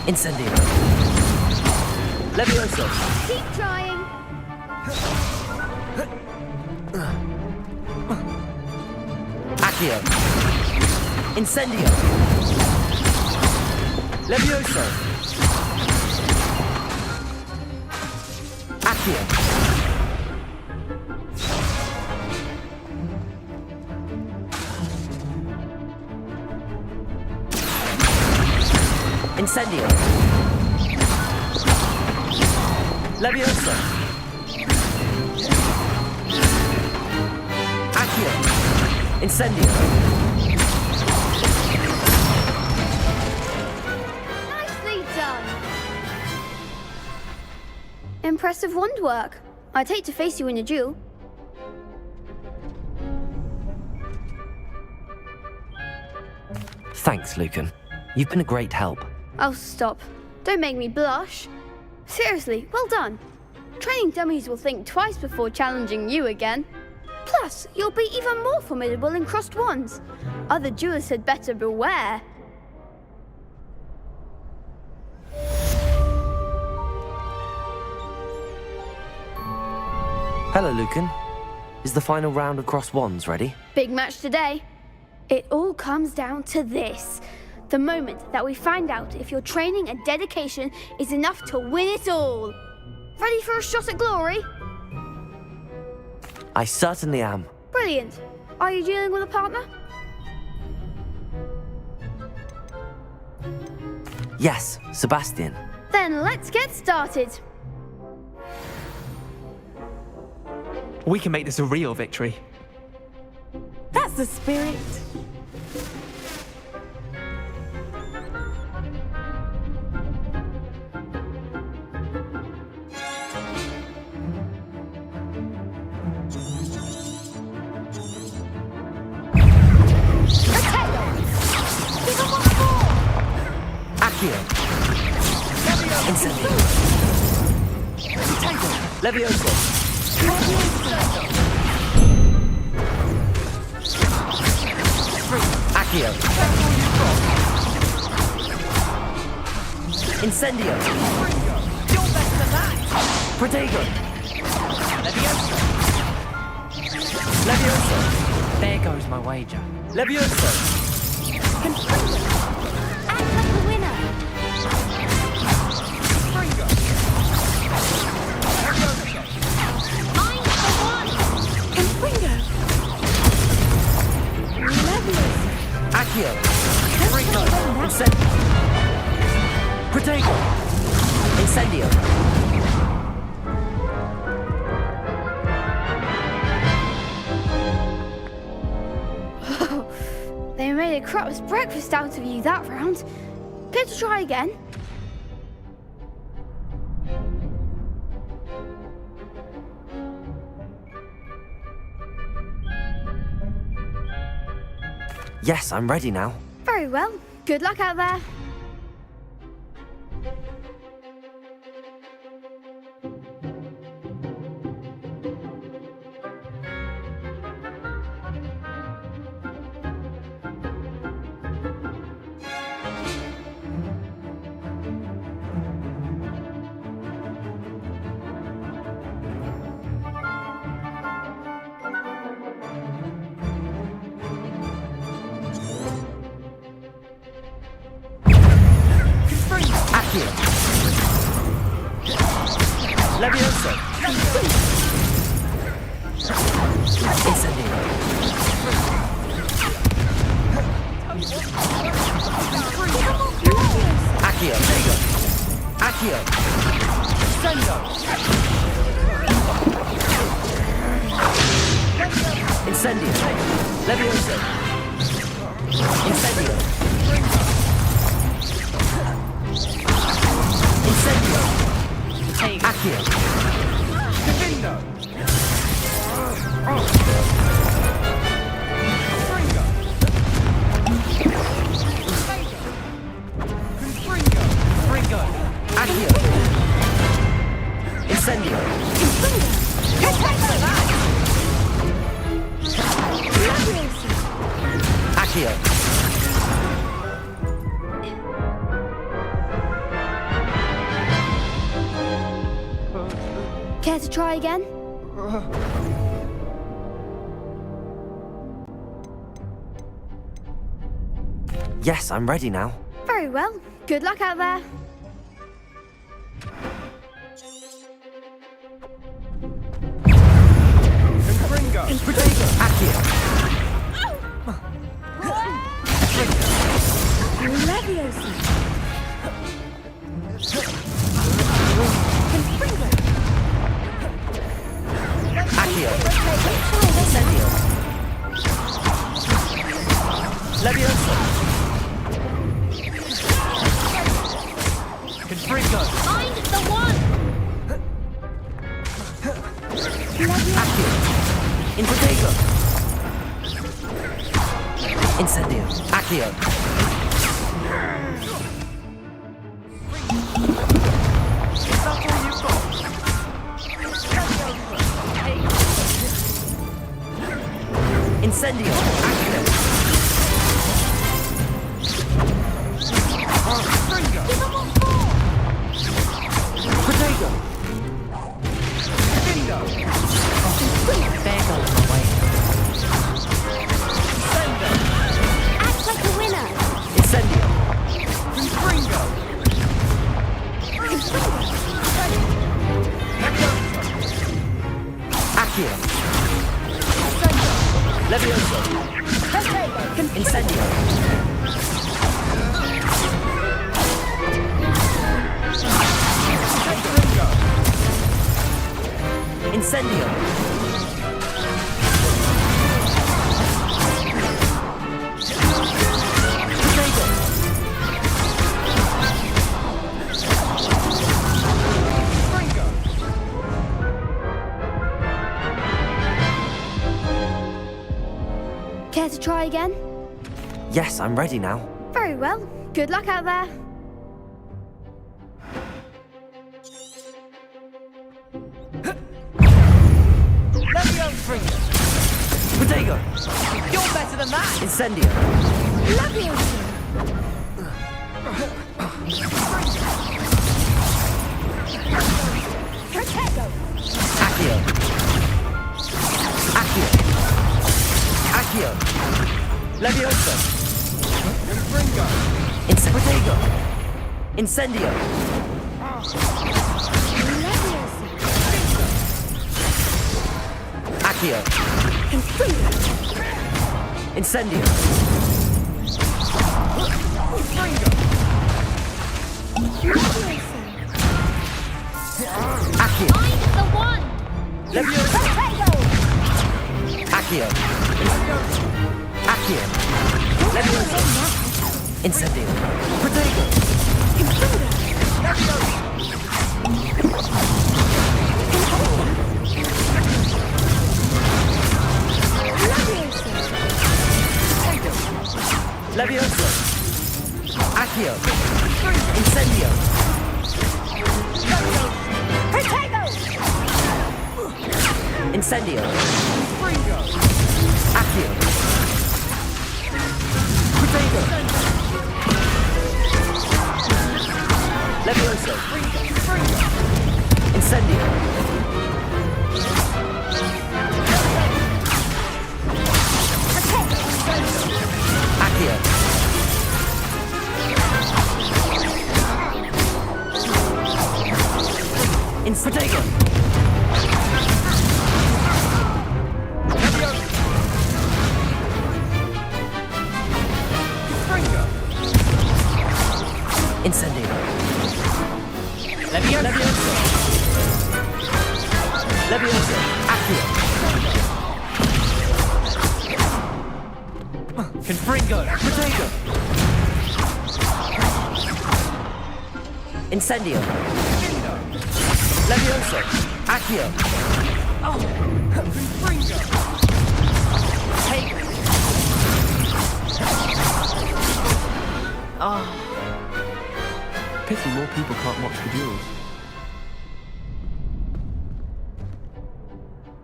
Incendio. Levioso. Keep trying. Accio. Incendio. Levioso. Accio. Incendio. Levioso. Accio. Incendio. Nicely done. Impressive wand work. I'd hate to face you in a duel. Thanks, Lucan. You've been a great help. Oh, stop. Don't make me blush. Seriously, well done. Training dummies will think twice before challenging you again. Plus, you'll be even more formidable in crossed wands. Other duelists had better beware. Hello, Lucan. Is the final round of crossed wands ready? Big match today. It all comes down to this. The moment that we find out if your training and dedication is enough to win it all. Ready for a shot at glory? I certainly am. Brilliant. Are you dealing with a partner? Yes, Sebastian. Then let's get started. We can make this a real victory. That's the spirit. Accio. Incendio. Levioso. Accio. Incendio. Protego. Levioso. There goes my wager. Levioso. Act like a winner. Mine for one. Confringo. Levioso. Accio. Incendio. Protego! Incendio! They made a crap's breakfast out of you that round. Care to try again? Yes, I'm ready now. Very well. Good luck out there. Accio! Levioso! Incendio! Accio! Accio! Incendio! Levioso! Incendio! Incendio! Accio! Gryffindor! Fringo! Accio! Incendio! Accio! Care to try again? Yes, I'm ready now. Very well. Good luck out there. Accio! Leviosa! Accio! Incendio! Levioso! Confringo! Find the one! Accio! Infotego! Incendio! Accio! Incendio! Accio! Protego! Bagel in the way. Act like a winner. Incendio! Accio! Levioso! Incendio! Incendio! Care to try again? Yes, I'm ready now. Very well. Good luck out there. Protego! You're better than that! Incendio! Accio! Accio! Accio! Levioso! Protego! Incendio! Accio! Incendio! Accio. Accio. Levioso. Incendio. Protego. Levioso. Accio. Incendio. Protego! Incendio. Accio. Protego. Levioso. Incendio. Accio. Protego. Incendio. Levioso. Levioso. Accio. Confringo. Protego. Incendio. Levioso. Accio. Confringo. Take. Pity more people can't watch the duels.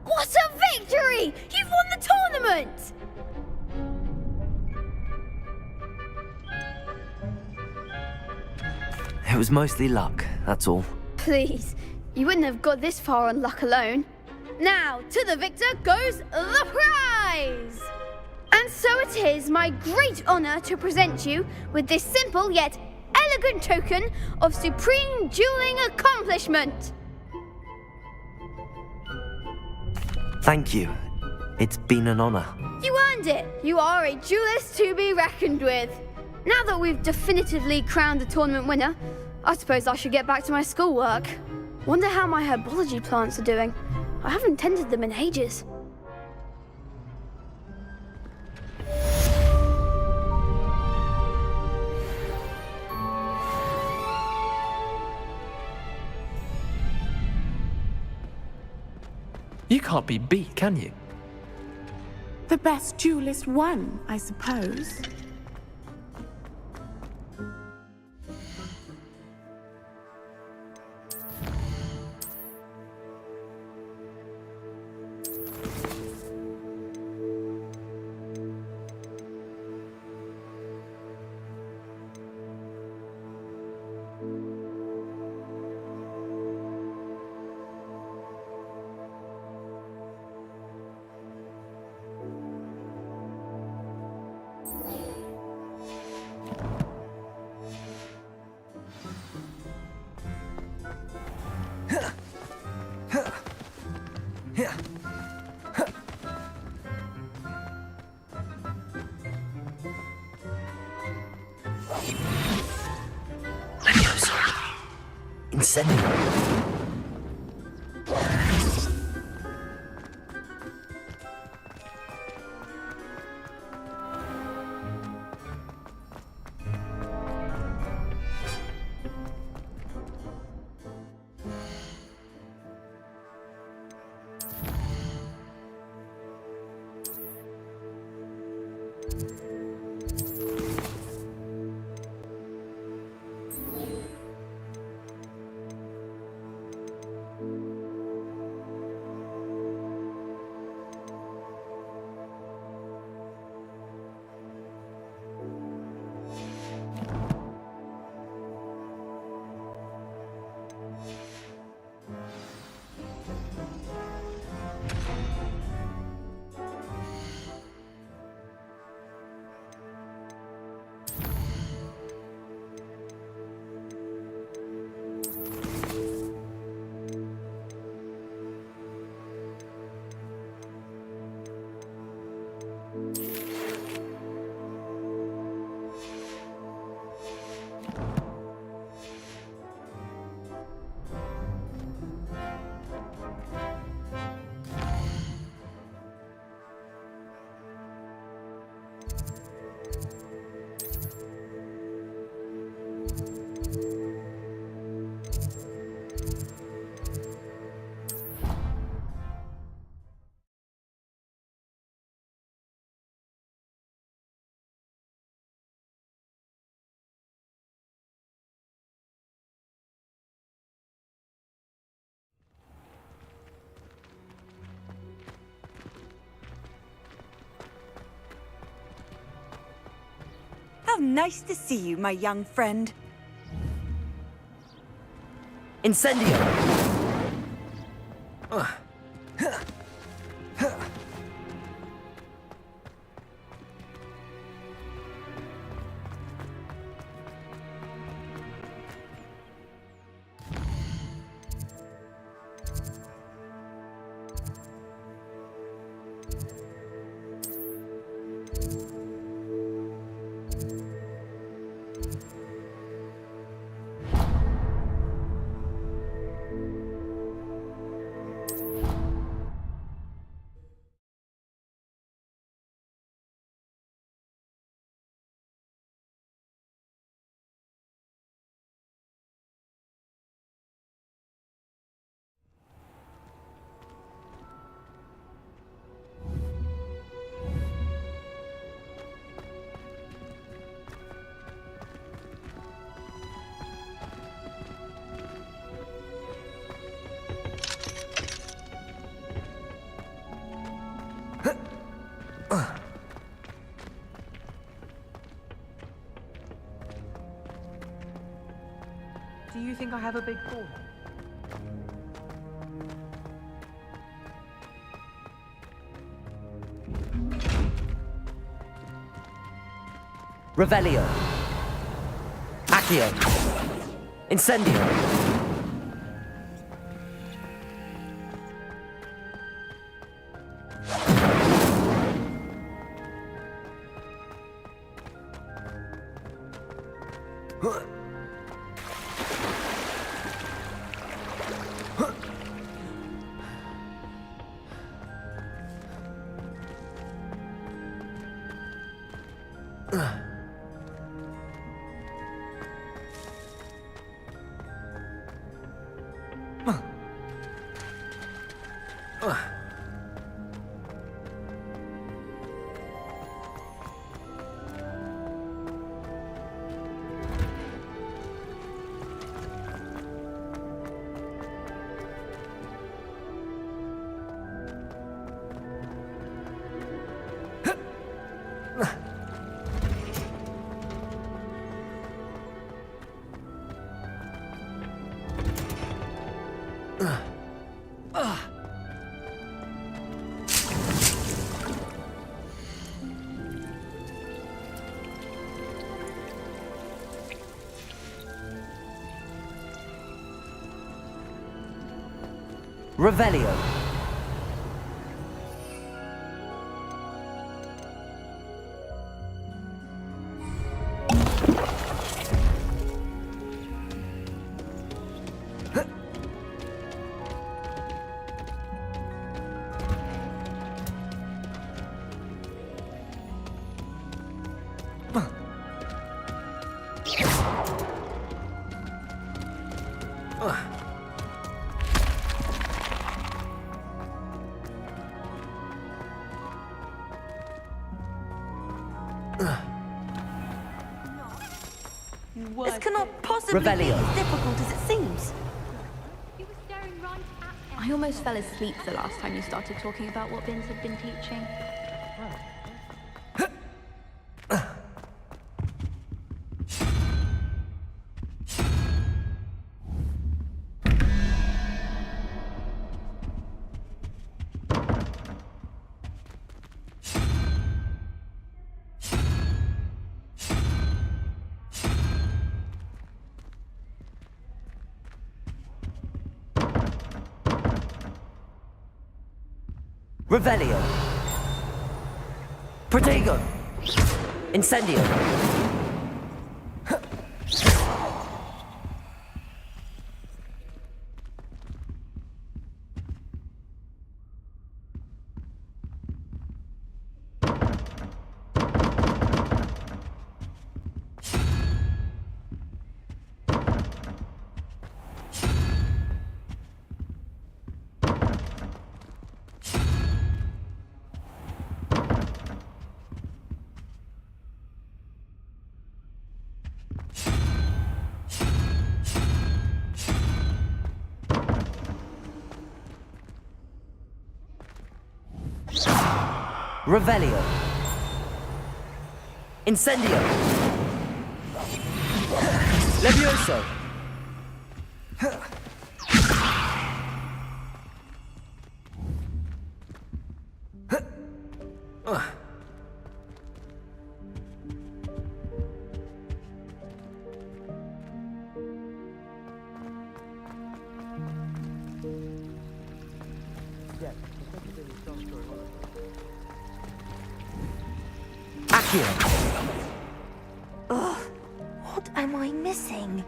What a victory! You've won the tournament! It was mostly luck, that's all. Please, you wouldn't have got this far on luck alone. Now, to the victor goes the prize! And so it is my great honor to present you with this simple yet elegant token of supreme dueling accomplishment. Thank you. It's been an honor. You earned it. You are a duelist to be reckoned with. Now that we've definitively crowned the tournament winner, I suppose I should get back to my schoolwork. Wonder how my herbology plants are doing. I haven't tended them in ages. You can't be beat, can you? The best duelist won, I suppose. Levioso. Incendio. nice to see you, my young friend. Incendio! Do you think I have a big ball? Revelio. Accio. Incendio. Revelio. This cannot possibly be as difficult as it seems. I almost fell asleep the last time you started talking about what Vince had been teaching. Revelio. Protego. Incendio. Revelio. Incendio. Levioso! Ugh, what am I missing?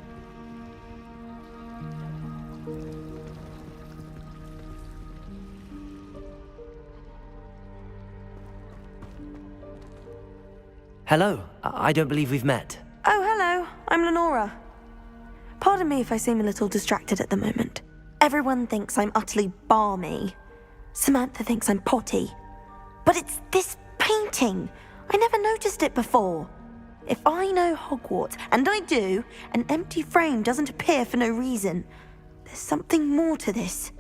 Hello, I don't believe we've met. Oh, hello. I'm Lenora. Pardon me if I seem a little distracted at the moment. Everyone thinks I'm utterly balmy. Samantha thinks I'm potty. But it's this painting. I never noticed it before. If I know Hogwarts, and I do, an empty frame doesn't appear for no reason. There's something more to this.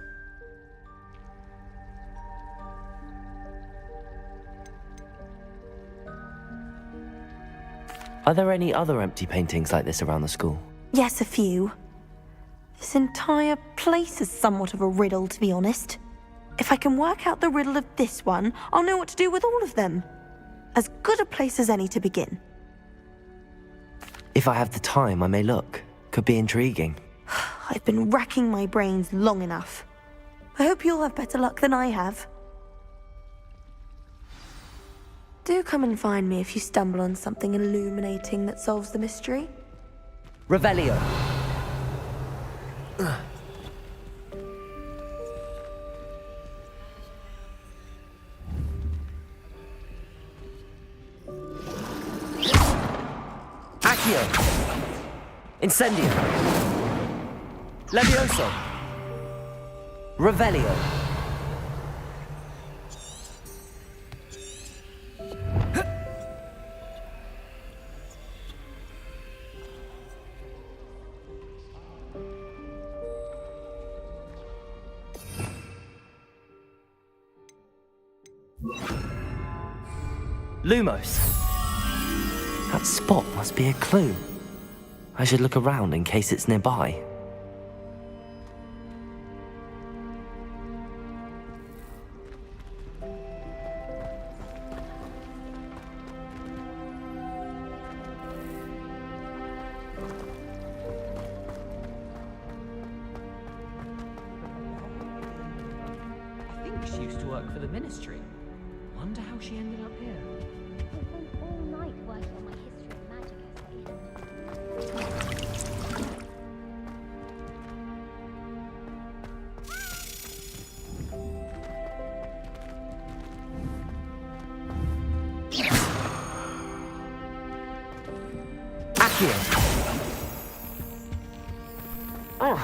Are there any other empty paintings like this around the school? Yes, a few. This entire place is somewhat of a riddle, to be honest. If I can work out the riddle of this one, I'll know what to do with all of them. As good a place as any to begin. If I have the time, I may look. Could be intriguing. I've been racking my brains long enough. I hope you'll have better luck than I have. Do come and find me if you stumble on something illuminating that solves the mystery. Revelio. Accio. Incendio. Levioso. Revelio. Lumos. That spot must be a clue. I should look around in case it's nearby. I think she used to work for the ministry. Wonder how she ended up here. I spent all night working on my history and magic essay. Accio. Oh.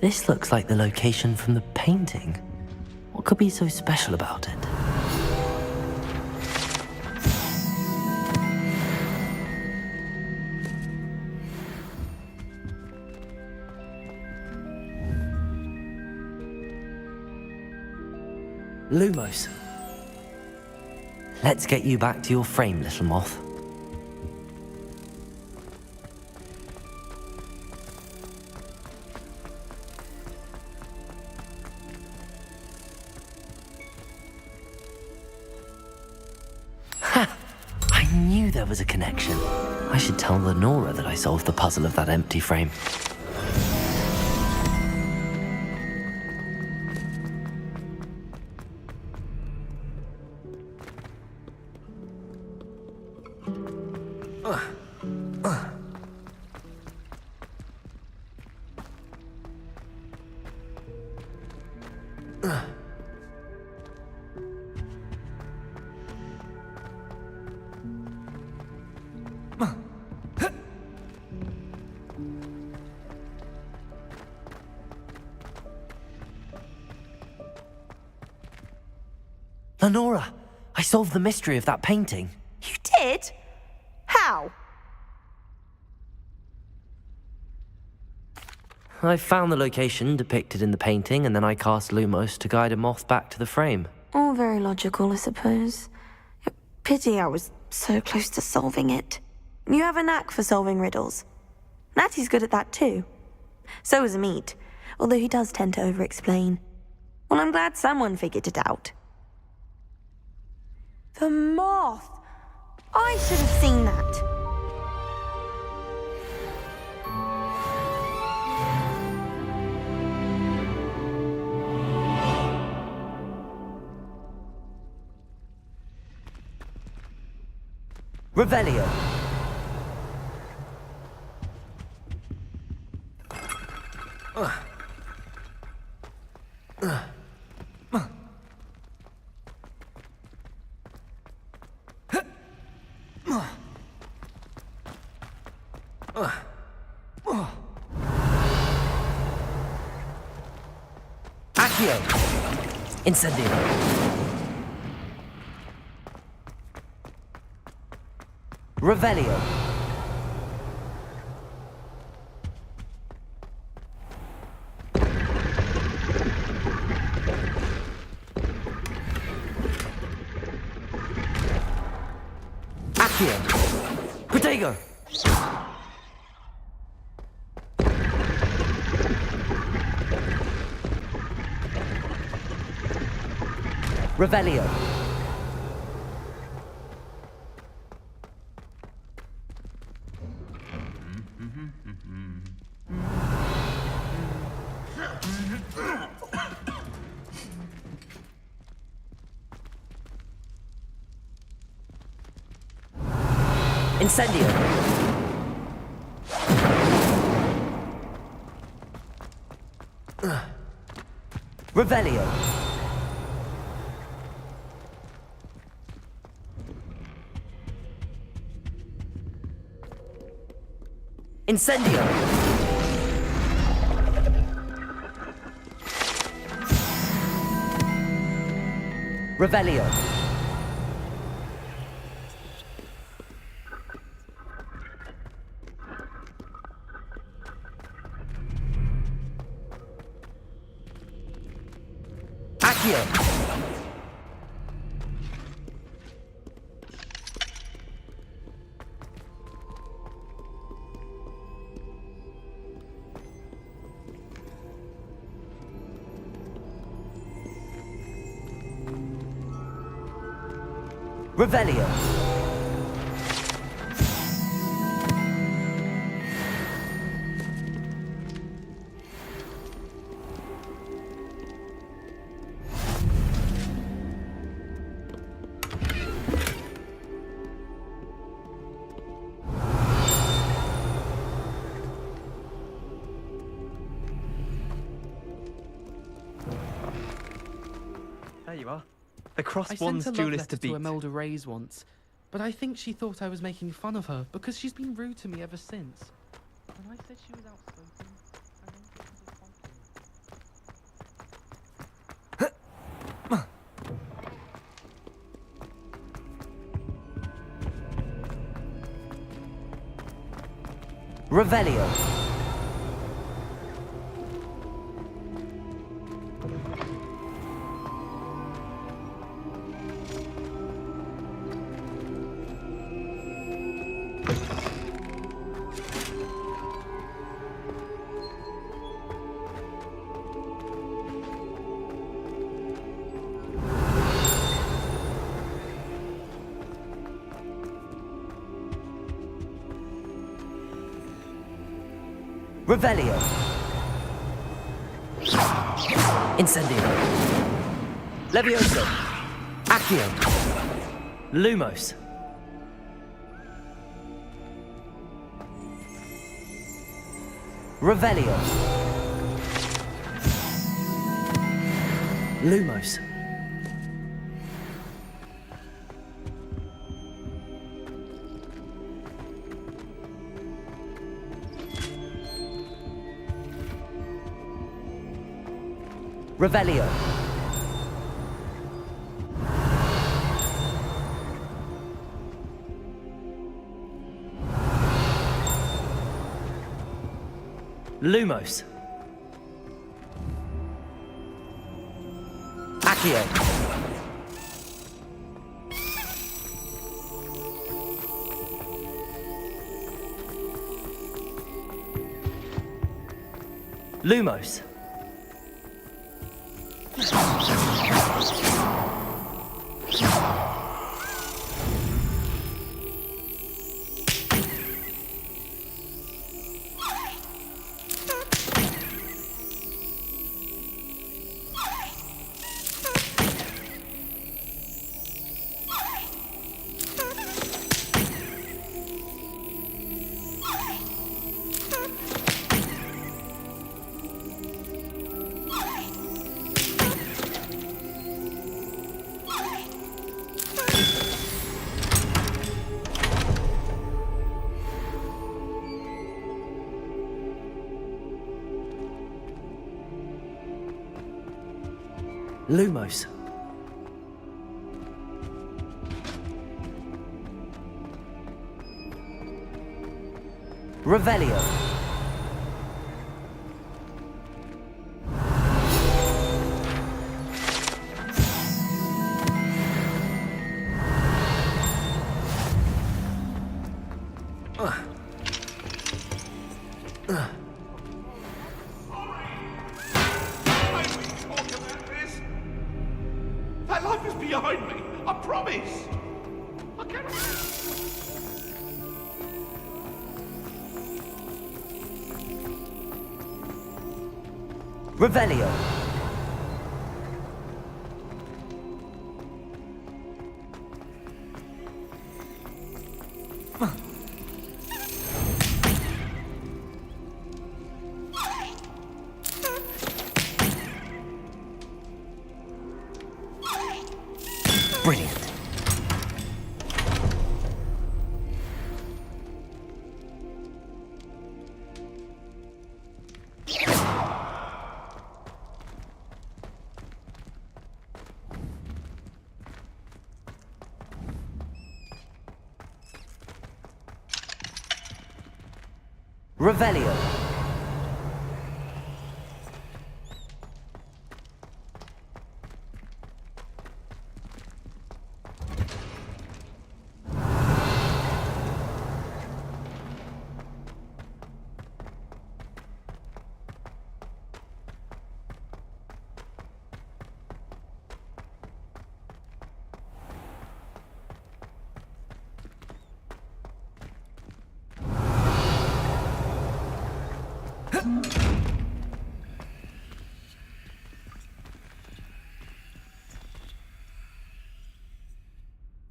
This looks like the location from the painting. What could be so special about it? Lumos. Let's get you back to your frame, little moth. There was a connection. I should tell Lenora that I solved the puzzle of that empty frame. Lenora, I solved the mystery of that painting. You did? How? I found the location depicted in the painting, and then I cast Lumos to guide a moth back to the frame. All very logical, I suppose. Pity I was so close to solving it. You have a knack for solving riddles. Natty's good at that too. So is Amit, although he does tend to over-explain. Well, I'm glad someone figured it out. The moth! I should have seen that. Revelio. Accio. Incendio. Revelio. Accio. Protego. Revelio. Incendio. Revelio. Incendio. Revelio. Accio. Revelio. There you are. The cross I one's sent a love duelist to letter to beat. Imelda Reyes once, but I think she thought I was making fun of her because she's been rude to me ever since. When I said she was outspoken, I meant it as a compliment. Revelio. Revelio. Incendio. Levioso. Accio. Lumos. Revelio. Lumos. Revelio. Lumos. Accio. Lumos. Lumos. Revelio. That life is behind me. I promise. I cannot. Revelio. Brilliant. Revelio.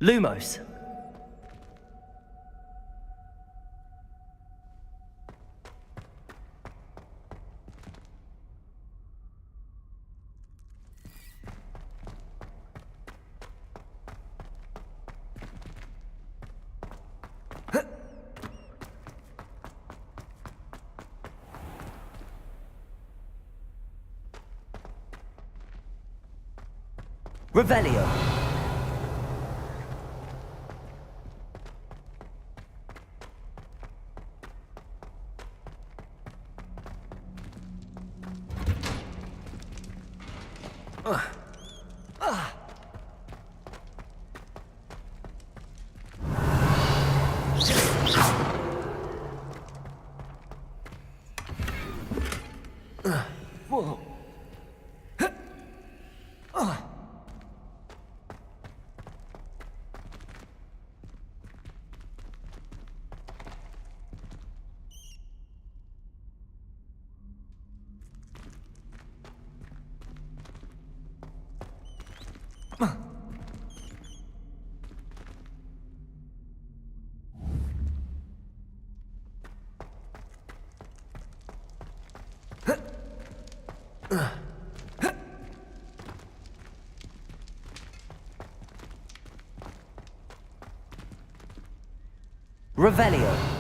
Lumos. Revelio. Whoa. Revelio.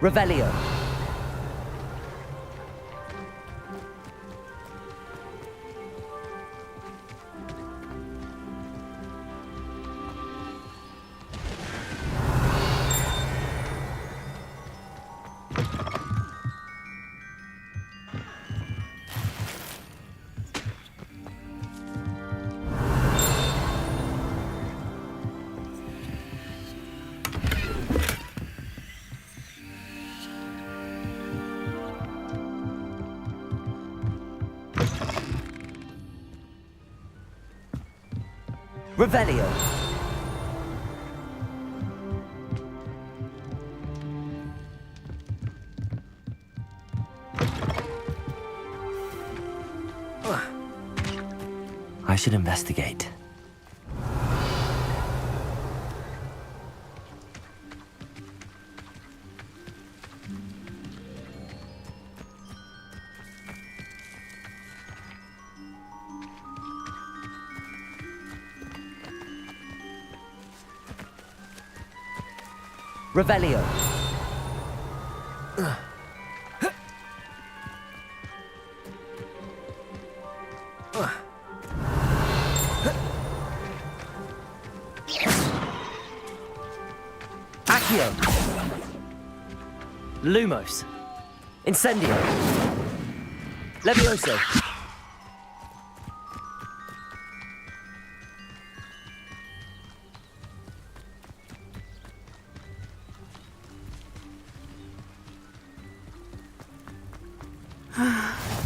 Revelio. Revelio. I should investigate. Revelio. Accio. Lumos. Incendio. Levioso.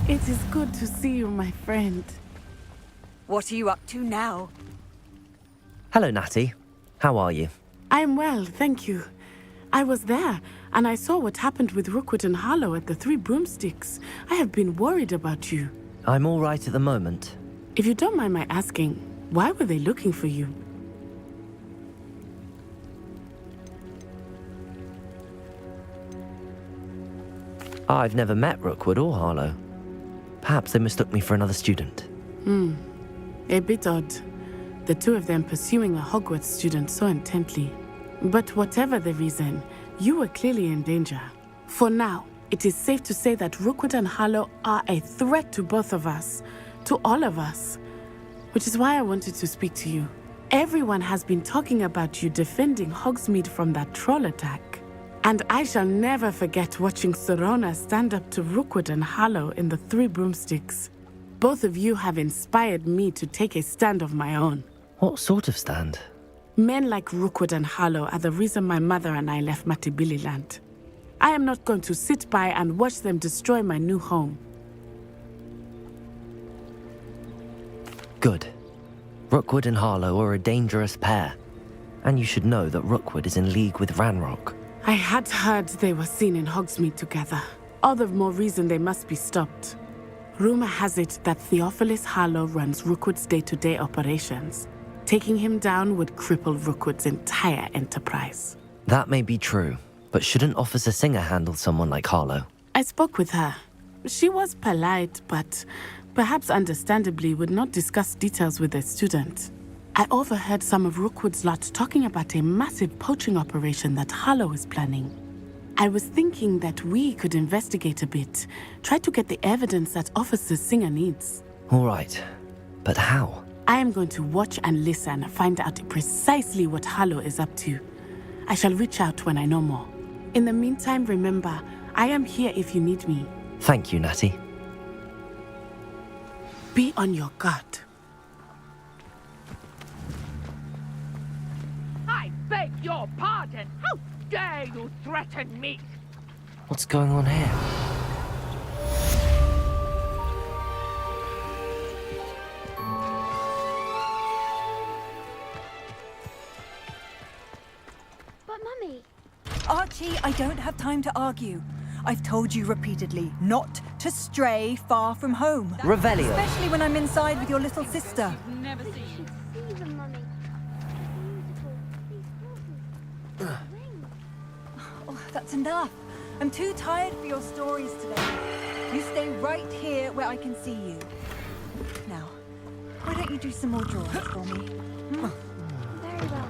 It is good to see you, my friend. What are you up to now? Hello, Natty. How are you? I'm well, thank you. I was there, and I saw what happened with Rookwood and Harlow at the Three Broomsticks. I have been worried about you. I'm all right at the moment. If you don't mind my asking, why were they looking for you? I've never met Rookwood or Harlow. Perhaps they mistook me for another student. A bit odd. The two of them pursuing a Hogwarts student so intently. But whatever the reason, you were clearly in danger. For now, it is safe to say that Rookwood and Harlow are a threat to both of us. To all of us. Which is why I wanted to speak to you. Everyone has been talking about you defending Hogsmeade from that troll attack. And I shall never forget watching Serona stand up to Rookwood and Harlow in the Three Broomsticks. Both of you have inspired me to take a stand of my own. What sort of stand? Men like Rookwood and Harlow are the reason my mother and I left Mattibilliland. I am not going to sit by and watch them destroy my new home. Good. Rookwood and Harlow are a dangerous pair. And you should know that Rookwood is in league with Ranrock. I had heard they were seen in Hogsmeade together. All the more reason they must be stopped. Rumor has it that Theophilus Harlow runs Rookwood's day-to-day operations. Taking him down would cripple Rookwood's entire enterprise. That may be true, but shouldn't Officer Singer handle someone like Harlow? I spoke with her. She was polite, but perhaps understandably would not discuss details with a student. I overheard some of Rookwood's lot talking about a massive poaching operation that Harlow is planning. I was thinking that we could investigate a bit, try to get the evidence that Officer Singer needs. All right, but how? I am going to watch and listen and find out precisely what Harlow is up to. I shall reach out when I know more. In the meantime, remember, I am here if you need me. Thank you, Natty. Be on your guard. I beg your pardon! How dare you threaten me? What's going on here? Archie, I don't have time to argue. I've told you repeatedly not to stray far from home. Revelio. Especially when I'm inside with your little sister. Oh, that's enough. I'm too tired for your stories today. You stay right here where I can see you. Now, why don't you do some more drawings for me? Very well.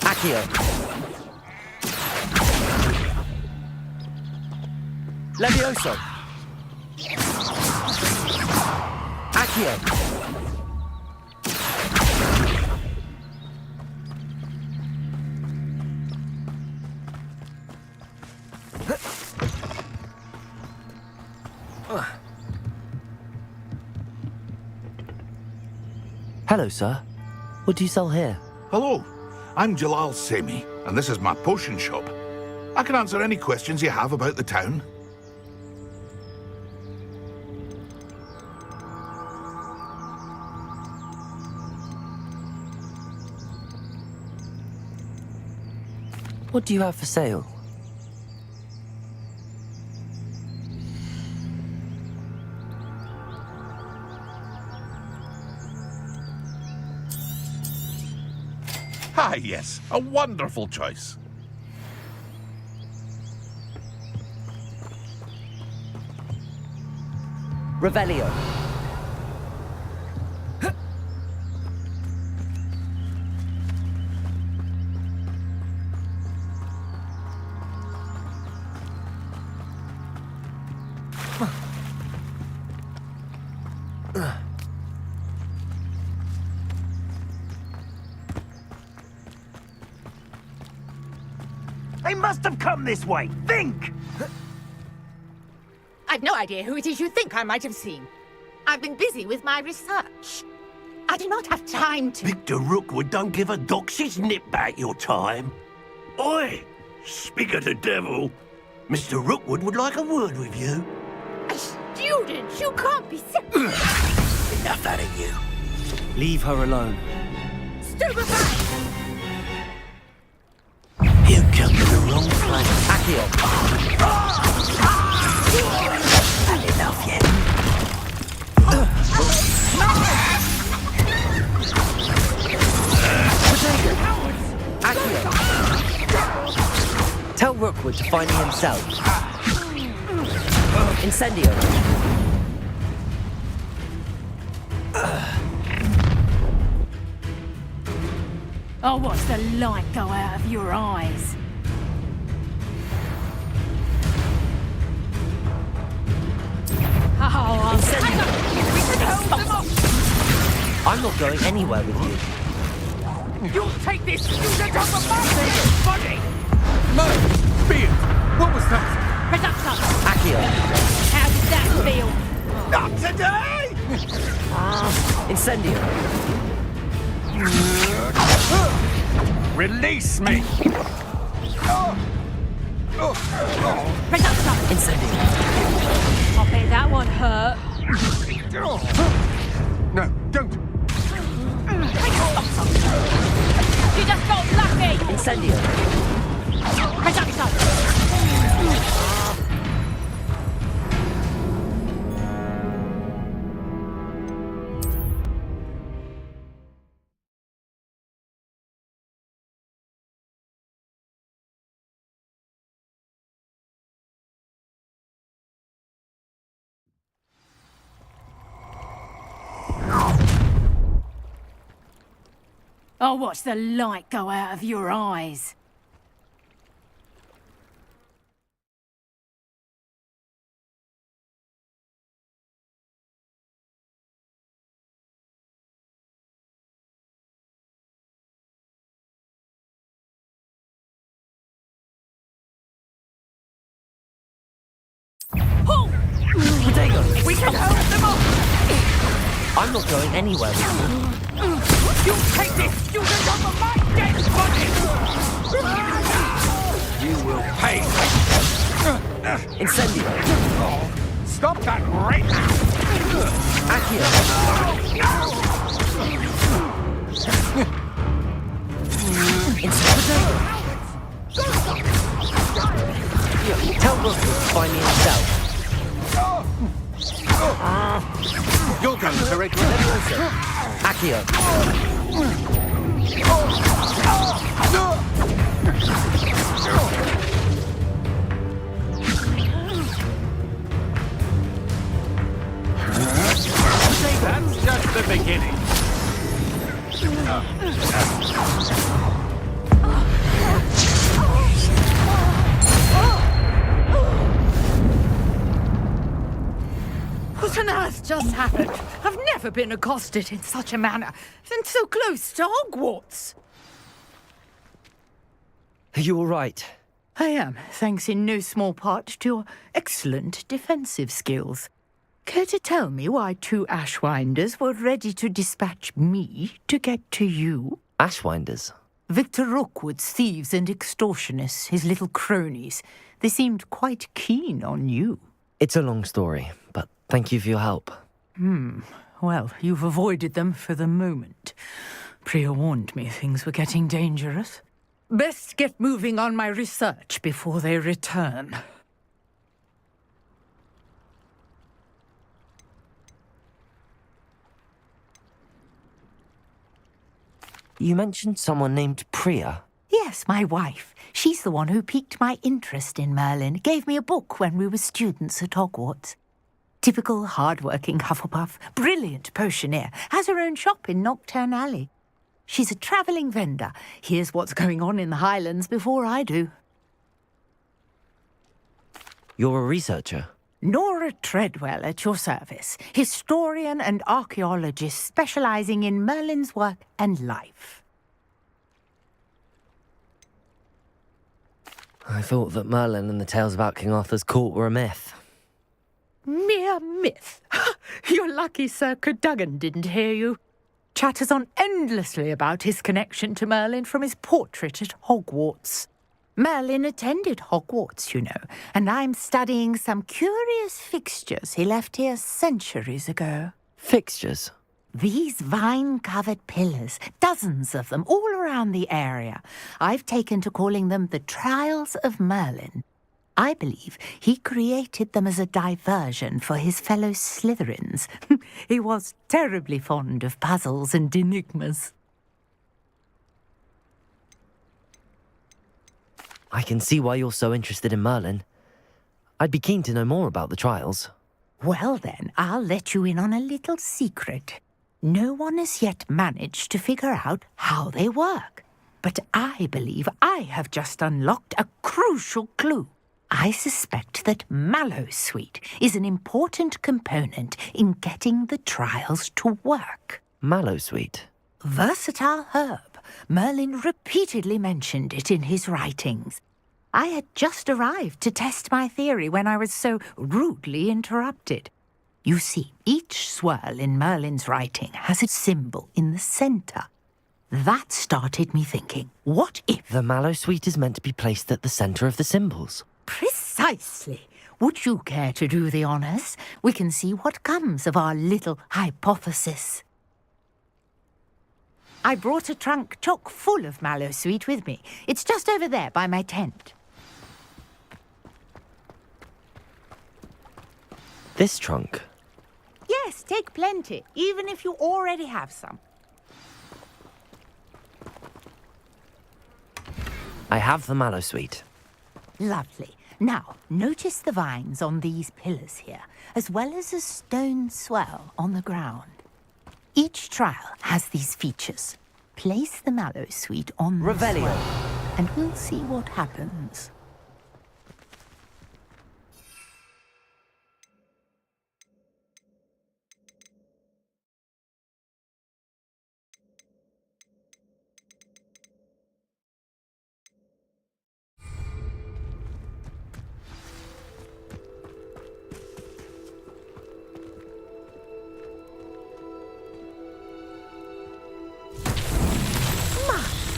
Accio. Levioso. Accio. Hello, sir. What do you sell here? Hello, I'm Jalal Semi, and this is my potion shop. I can answer any questions you have about the town. What do you have for sale? Ah, yes, a wonderful choice. Revelio. They must have come this way. Think! I've no idea who it is you think I might have seen. I've been busy with my research. I do not have time to... Victor Rookwood don't give a doxy's nip back your time. Oi! Speak of the devil. Mr. Rookwood would like a word with you. A student? You can't be sick. Enough out of you. Leave her alone. Stupefy! You come to the wrong place. Accio. Had enough yet? Accio. Tell Rookwood to find me himself. Incendio. I'll watch the light go out of your eyes. Oh, I'm not going anywhere with you. You'll take this student off of my body! No! Beard! What was that? Reduction! Accio. How did that feel? Not today! Incendio. Release me! Reduction! Incendio. I bet that one hurt. No, don't! You just got lucky! Incendio. Reduction! I'll watch the light go out of your eyes. We can hold them off! I'm not going anywhere with you. You take this student off of my dead body! You will pay. Incendio! Stop that right now! Accio! Incendio! Tell Rookwood to find me himself. You're going to regret it. Accio! That's just the beginning. What on earth just happened? I've never been accosted in such a manner, and so close to Hogwarts. Are you all right? I am, thanks in no small part to your excellent defensive skills. Care to tell me why 2 Ashwinders were ready to dispatch me to get to you? Ashwinders? Victor Rookwood's thieves and extortionists, his little cronies. They seemed quite keen on you. It's a long story, but thank you for your help. Well, you've avoided them for the moment. Priya warned me things were getting dangerous. Best get moving on my research before they return. You mentioned someone named Priya. Yes, my wife. She's the one who piqued my interest in Merlin. Gave me a book when we were students at Hogwarts. Typical hard-working Hufflepuff, brilliant potioneer, has her own shop in Knockturn Alley. She's a travelling vendor. Hears what's going on in the Highlands before I do. You're a researcher? Nora Treadwell at your service, historian and archaeologist specialising in Merlin's work and life. I thought that Merlin and the tales about King Arthur's court were a myth. Mere myth. You're lucky Sir Cadogan didn't hear you. Chatters on endlessly about his connection to Merlin from his portrait at Hogwarts. Merlin attended Hogwarts, you know, and I'm studying some curious fixtures he left here centuries ago. Fixtures? These vine-covered pillars, dozens of them, all around the area. I've taken to calling them the Trials of Merlin. I believe he created them as a diversion for his fellow Slytherins. He was terribly fond of puzzles and enigmas. I can see why you're so interested in Merlin. I'd be keen to know more about the trials. Well then, I'll let you in on a little secret. No one has yet managed to figure out how they work. But I believe I have just unlocked a crucial clue. I suspect that Mallowsweet is an important component in getting the trials to work. Mallowsweet? Versatile herb. Merlin repeatedly mentioned it in his writings. I had just arrived to test my theory when I was so rudely interrupted. You see, each swirl in Merlin's writing has a symbol in the centre. That started me thinking, what if... The Mallowsweet is meant to be placed at the centre of the symbols. Precisely. Would you care to do the honours? We can see what comes of our little hypothesis. I brought a trunk chock full of Mallowsweet with me. It's just over there by my tent. This trunk? Yes, take plenty, even if you already have some. I have the Mallowsweet. Lovely. Now, notice the vines on these pillars here, as well as a stone swell on the ground. Each trial has these features. Place the Mallowsweet on the Revelio, swell, and we'll see what happens.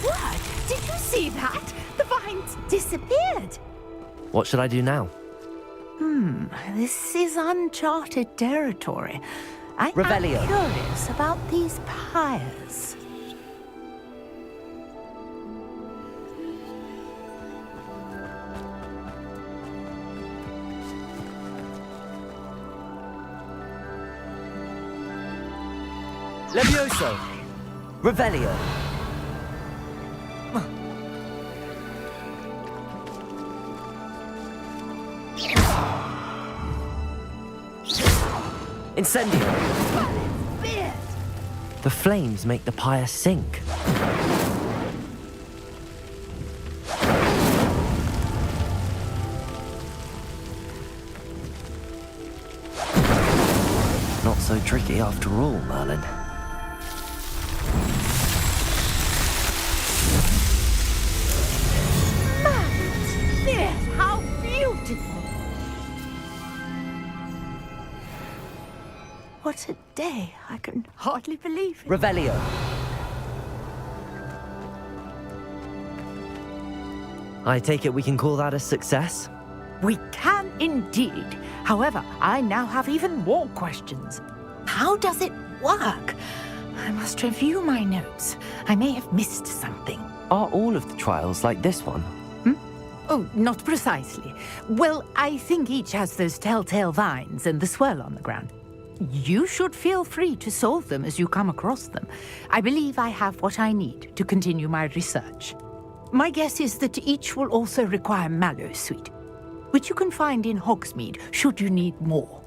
word! Did you see that? The vines disappeared. What should I do now? This is uncharted territory. I'm Revelio. curious about these pyres. Levioso! Revelio! Incendio! The flames make the pyre sink. Not so tricky after all, Merlin. Yes, how beautiful! What a day. I can hardly believe it. Revelio. I take it we can call that a success? We can indeed. However, I now have even more questions. How does it work? I must review my notes. I may have missed something. Are all of the trials like this one? Oh, not precisely. Well, I think each has those telltale vines and the swirl on the ground. You should feel free to solve them as you come across them. I believe I have what I need to continue my research. My guess is that each will also require mallow sweet, which you can find in Hogsmeade should you need more.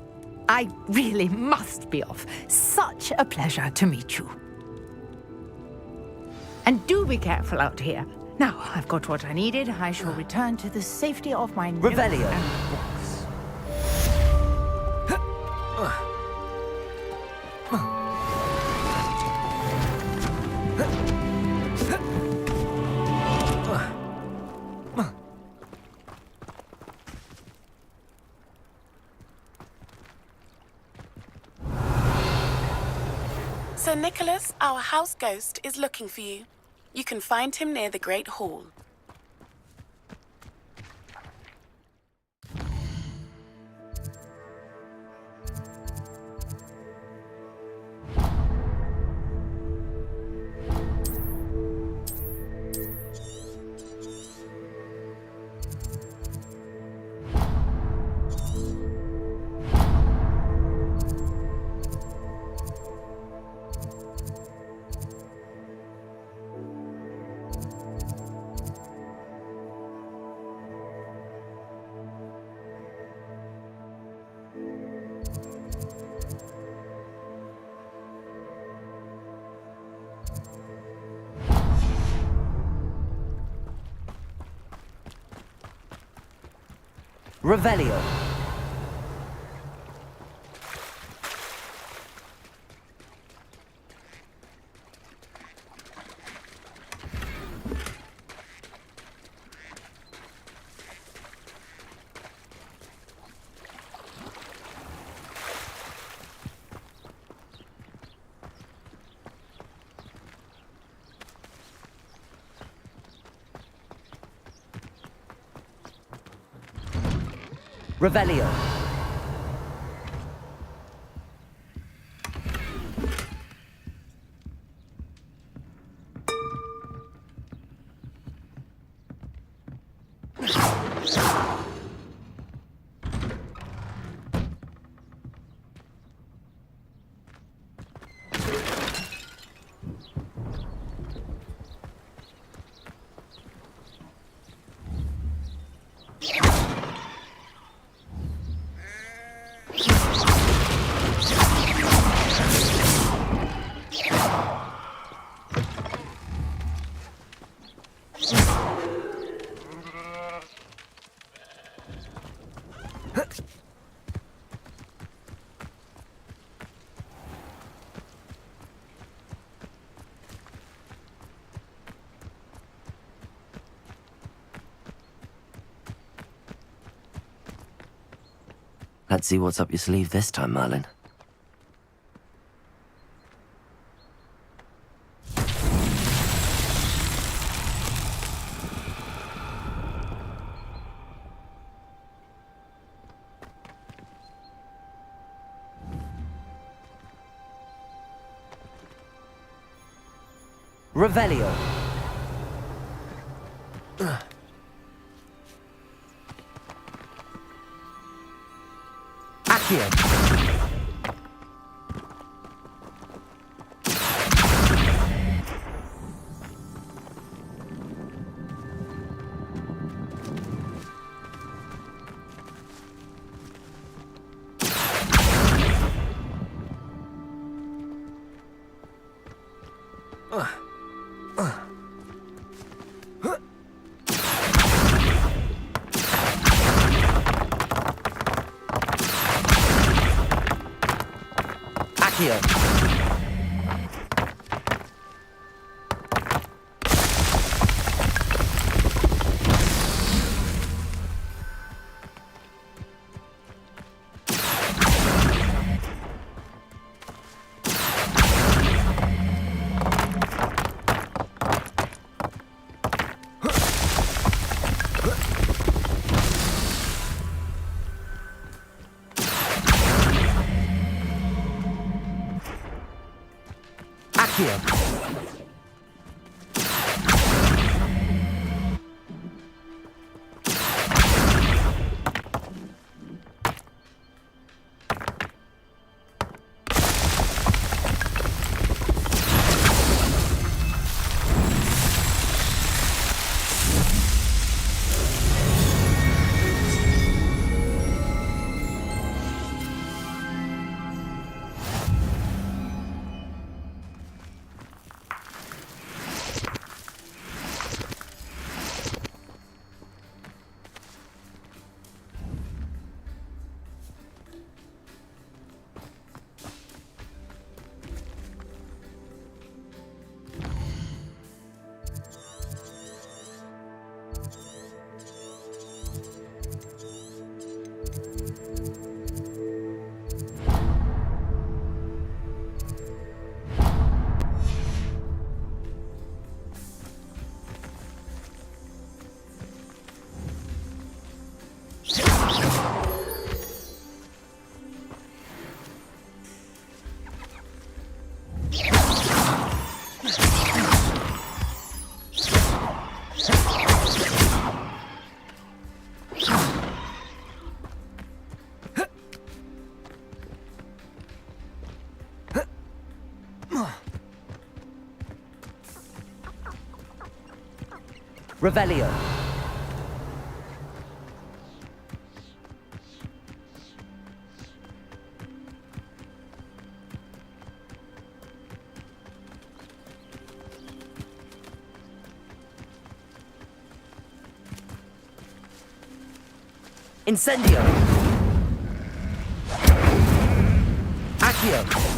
I really must be off. Such a pleasure to meet you. And do be careful out here. Now, I've got what I needed. I shall return to the safety of my notes Revelio. and books. Sir Nicholas, our house ghost, is looking for you. You can find him near the Great Hall. Revelio. Revelio. Let's see what's up your sleeve this time, Merlin. Revelio. Accio. Accio. Accio. Revelio. Incendio. Accio.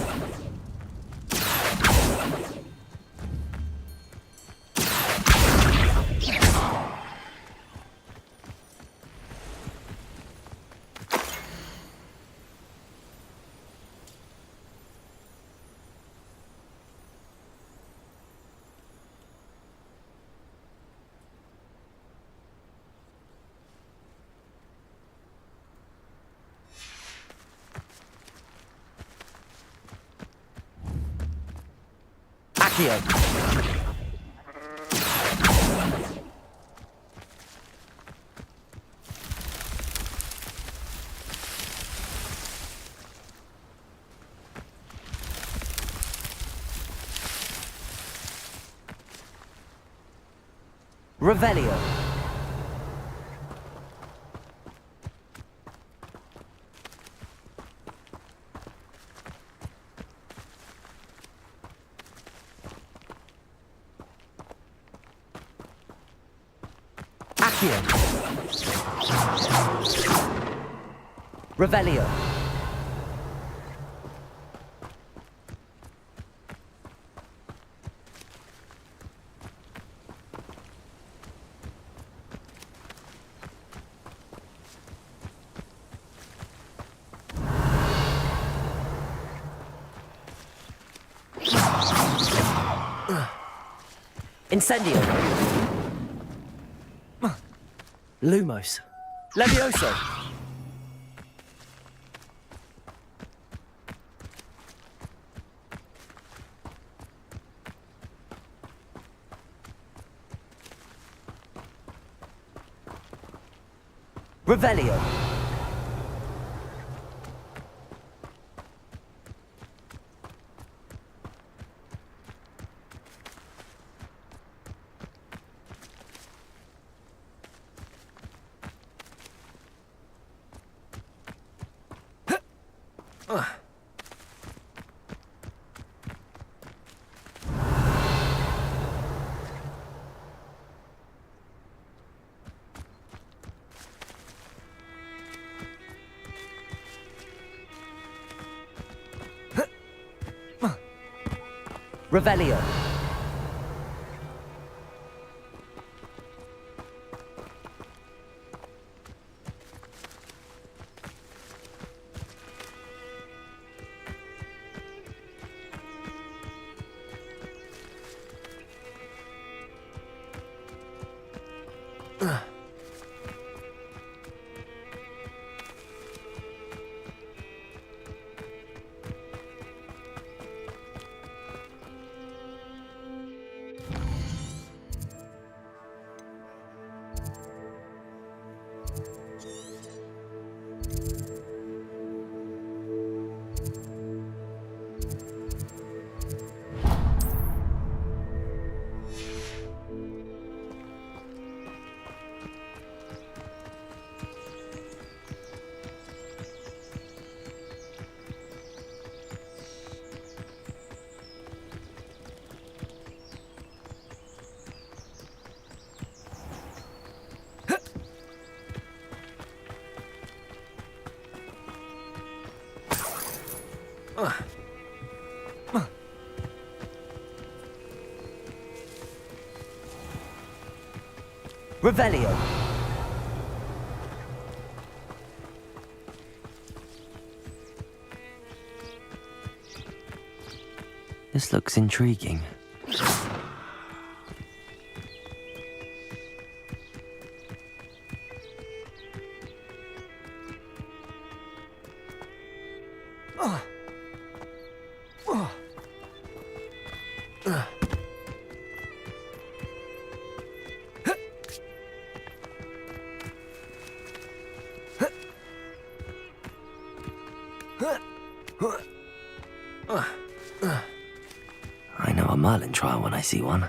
Accio. Revelio. Accio. Revelio. Incendio. Lumos. Levioso. Revelio. Revelio. Revelio. This looks intriguing. I know a Merlin trial when I see one.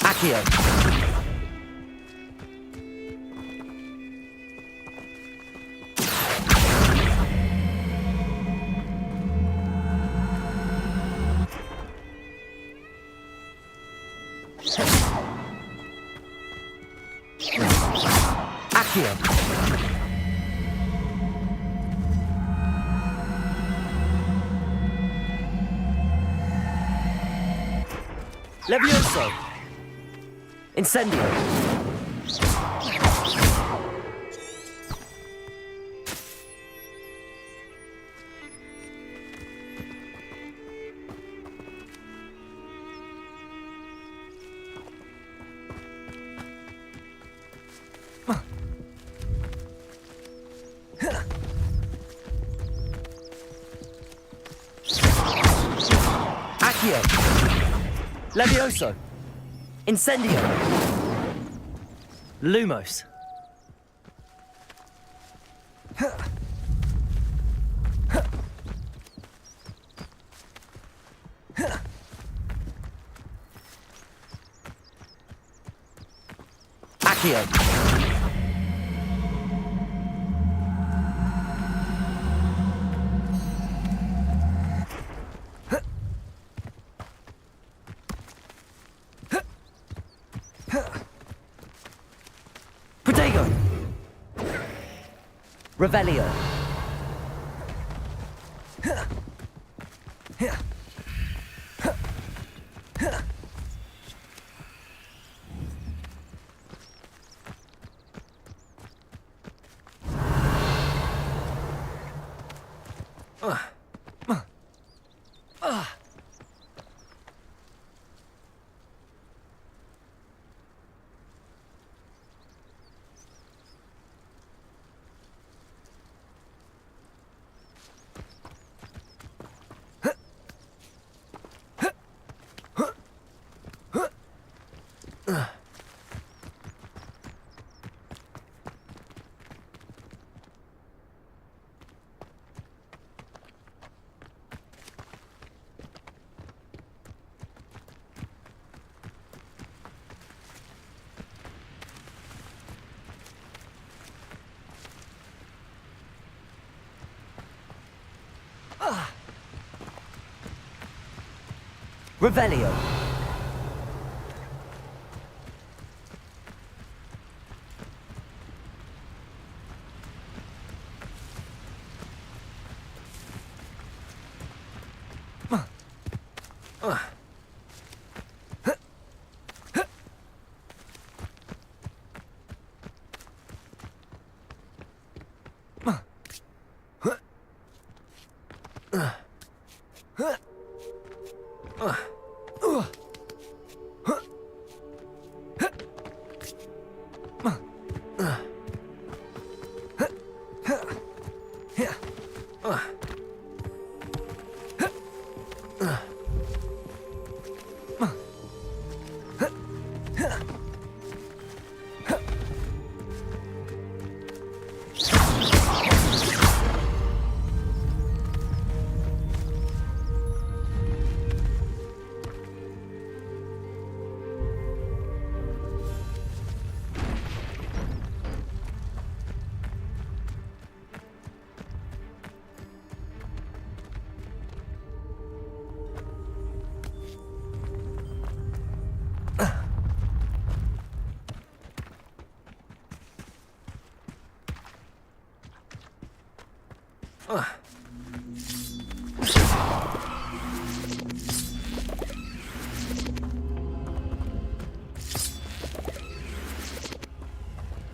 Accio. Accio. Levioso. Incendio. Accio. Levioso. Incendio. Lumos. Accio. Protego. Revelio. Revelio.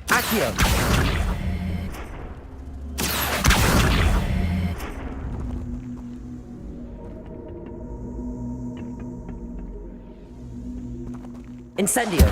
Accio. Incendio.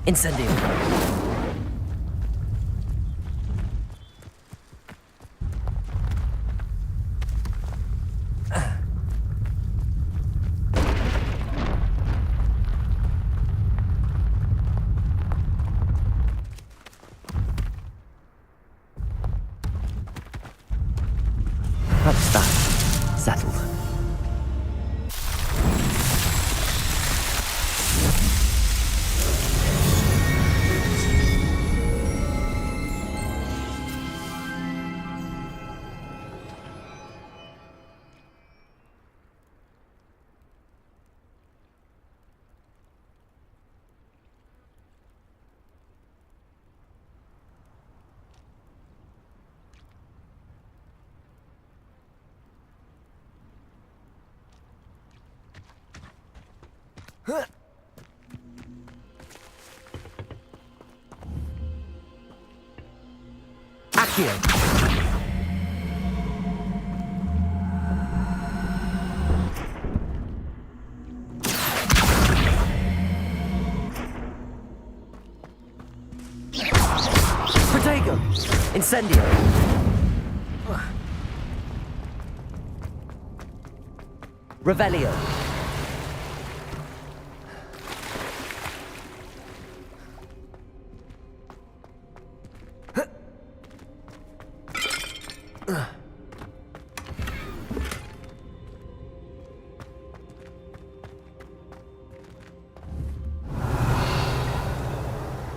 Incendio. That's that. Settled. Accio. Protego. Incendio. Revelio.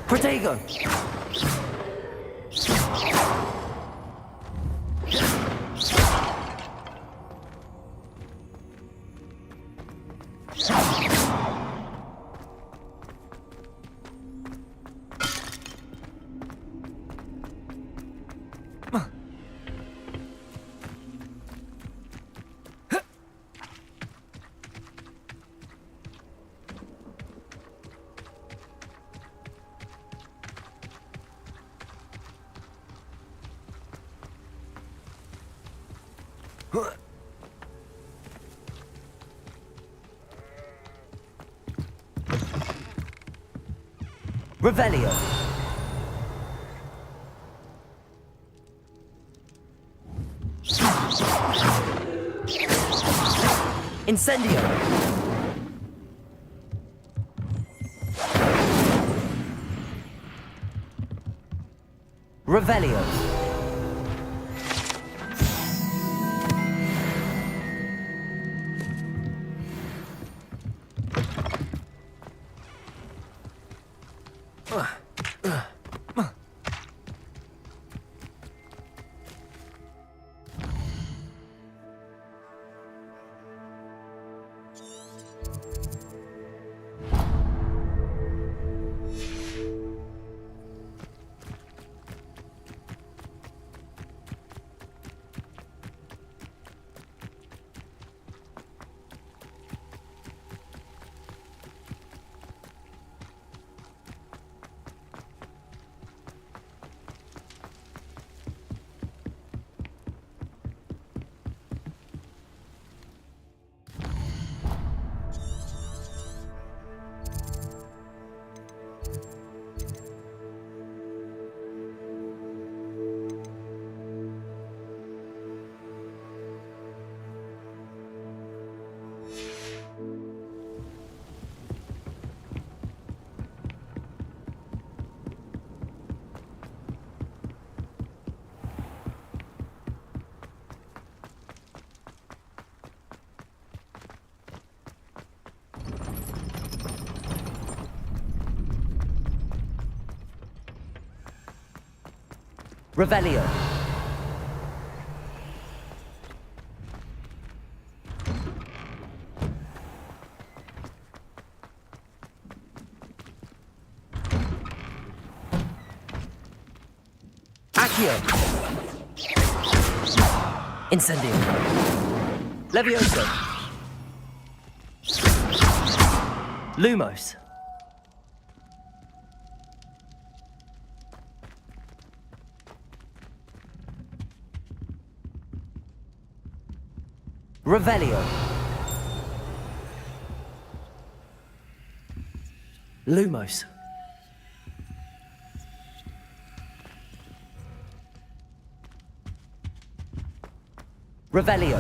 Protego. Revelio. Incendio. Revelio. Revelio. Accio. Incendio. Levioso. Lumos. Revelio. Lumos. Revelio.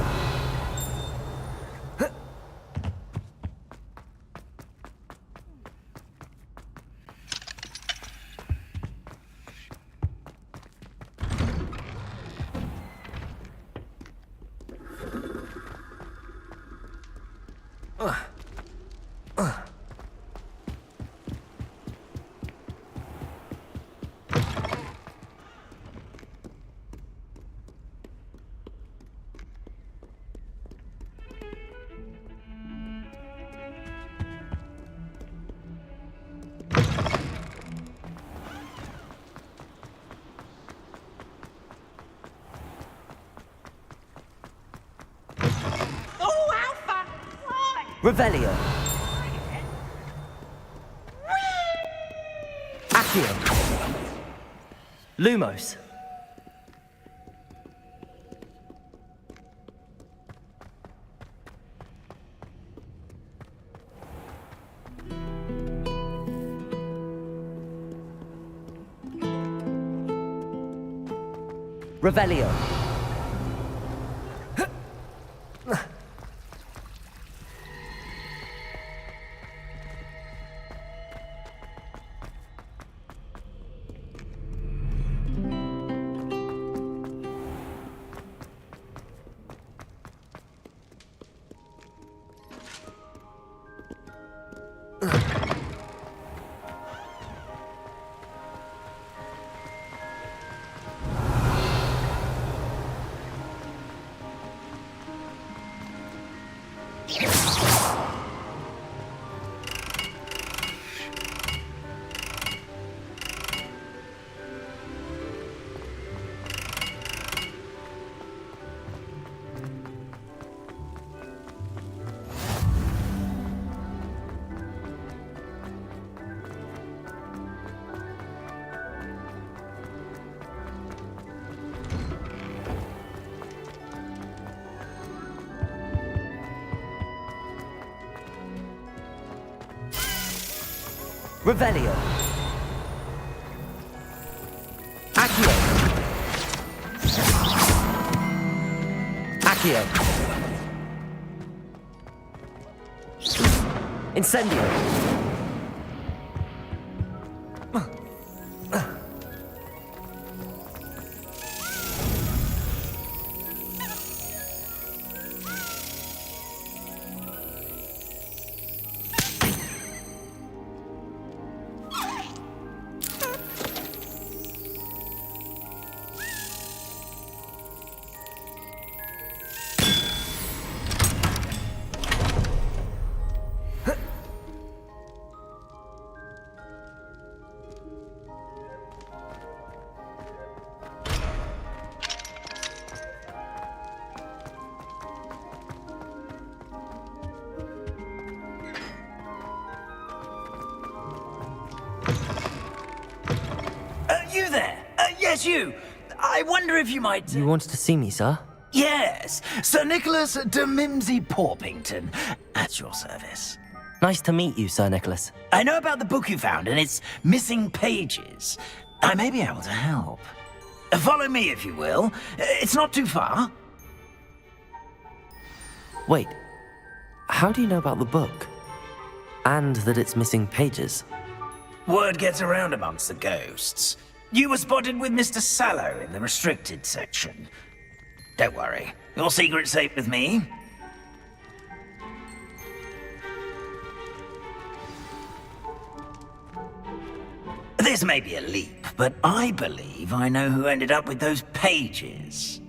Revelio. Accio. Lumos. Revelio. Revelio. Accio. Accio. Incendio. You there? Yes, you. I wonder if you might... You wanted to see me, sir? Yes, Sir Nicholas de Mimsy Porpington, at your service. Nice to meet you, Sir Nicholas. I know about the book you found and its missing pages. I may be able to help. Follow me, if you will. It's not too far. Wait, how do you know about the book? And that it's missing pages? Word gets around amongst the ghosts. You were spotted with Mr. Sallow in the restricted section. Don't worry, your secret's safe with me. This may be a leap, but I believe I know who ended up with those pages.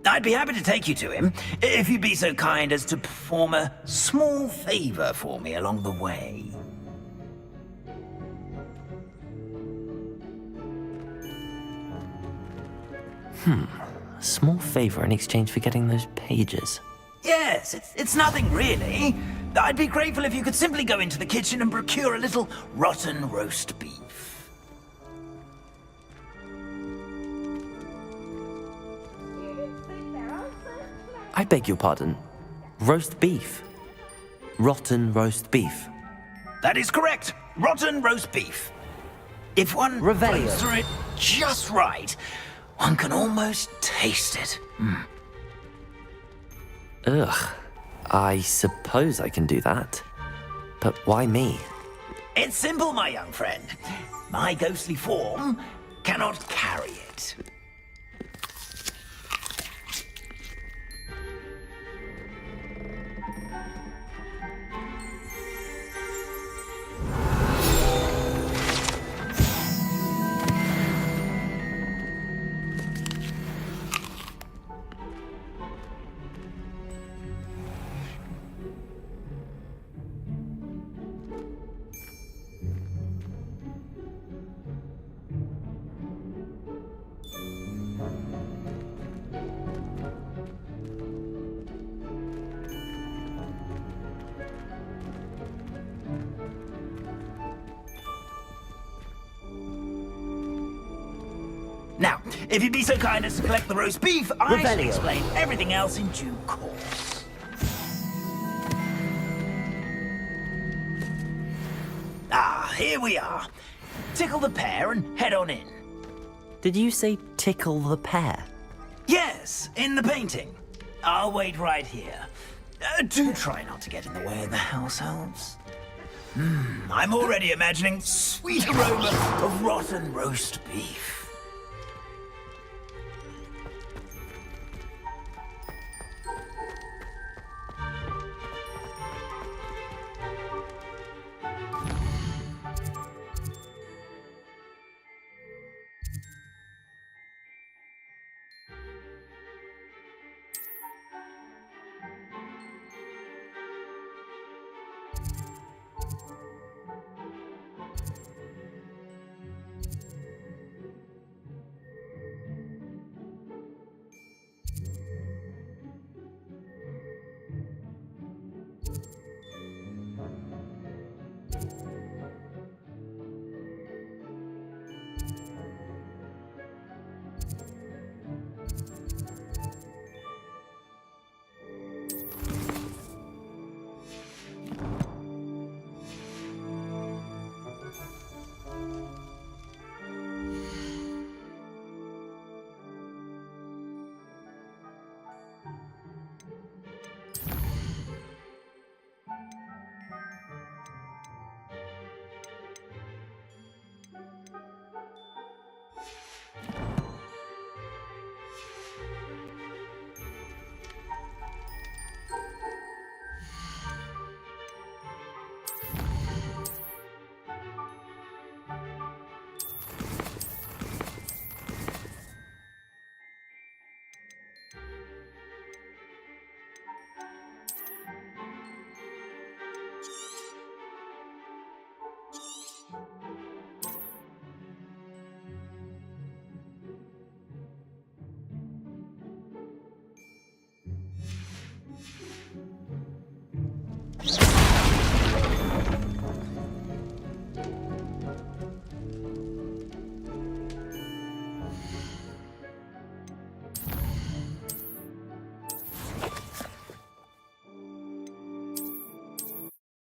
I'd be happy to take you to him, if you'd be so kind as to perform a small favor for me along the way. A small favor in exchange for getting those pages. Yes, it's nothing really. I'd be grateful if you could simply go into the kitchen and procure a little rotten roast beef. I beg your pardon. Roast beef. Rotten roast beef. That is correct. Rotten roast beef. If one Revelio. goes through it just right, one can almost taste it. Ugh. I suppose I can do that. But why me? It's simple, my young friend. My ghostly form cannot carry it. Now, if you'd be so kind as to collect the roast beef, I shall Revelio. explain everything else in due course. Ah, here we are. Tickle the pear and head on in. Did you say tickle the pear? Yes, in the painting. I'll wait right here. Do try not to get in the way of the house elves. I'm already imagining sweet aroma of rotten roast beef.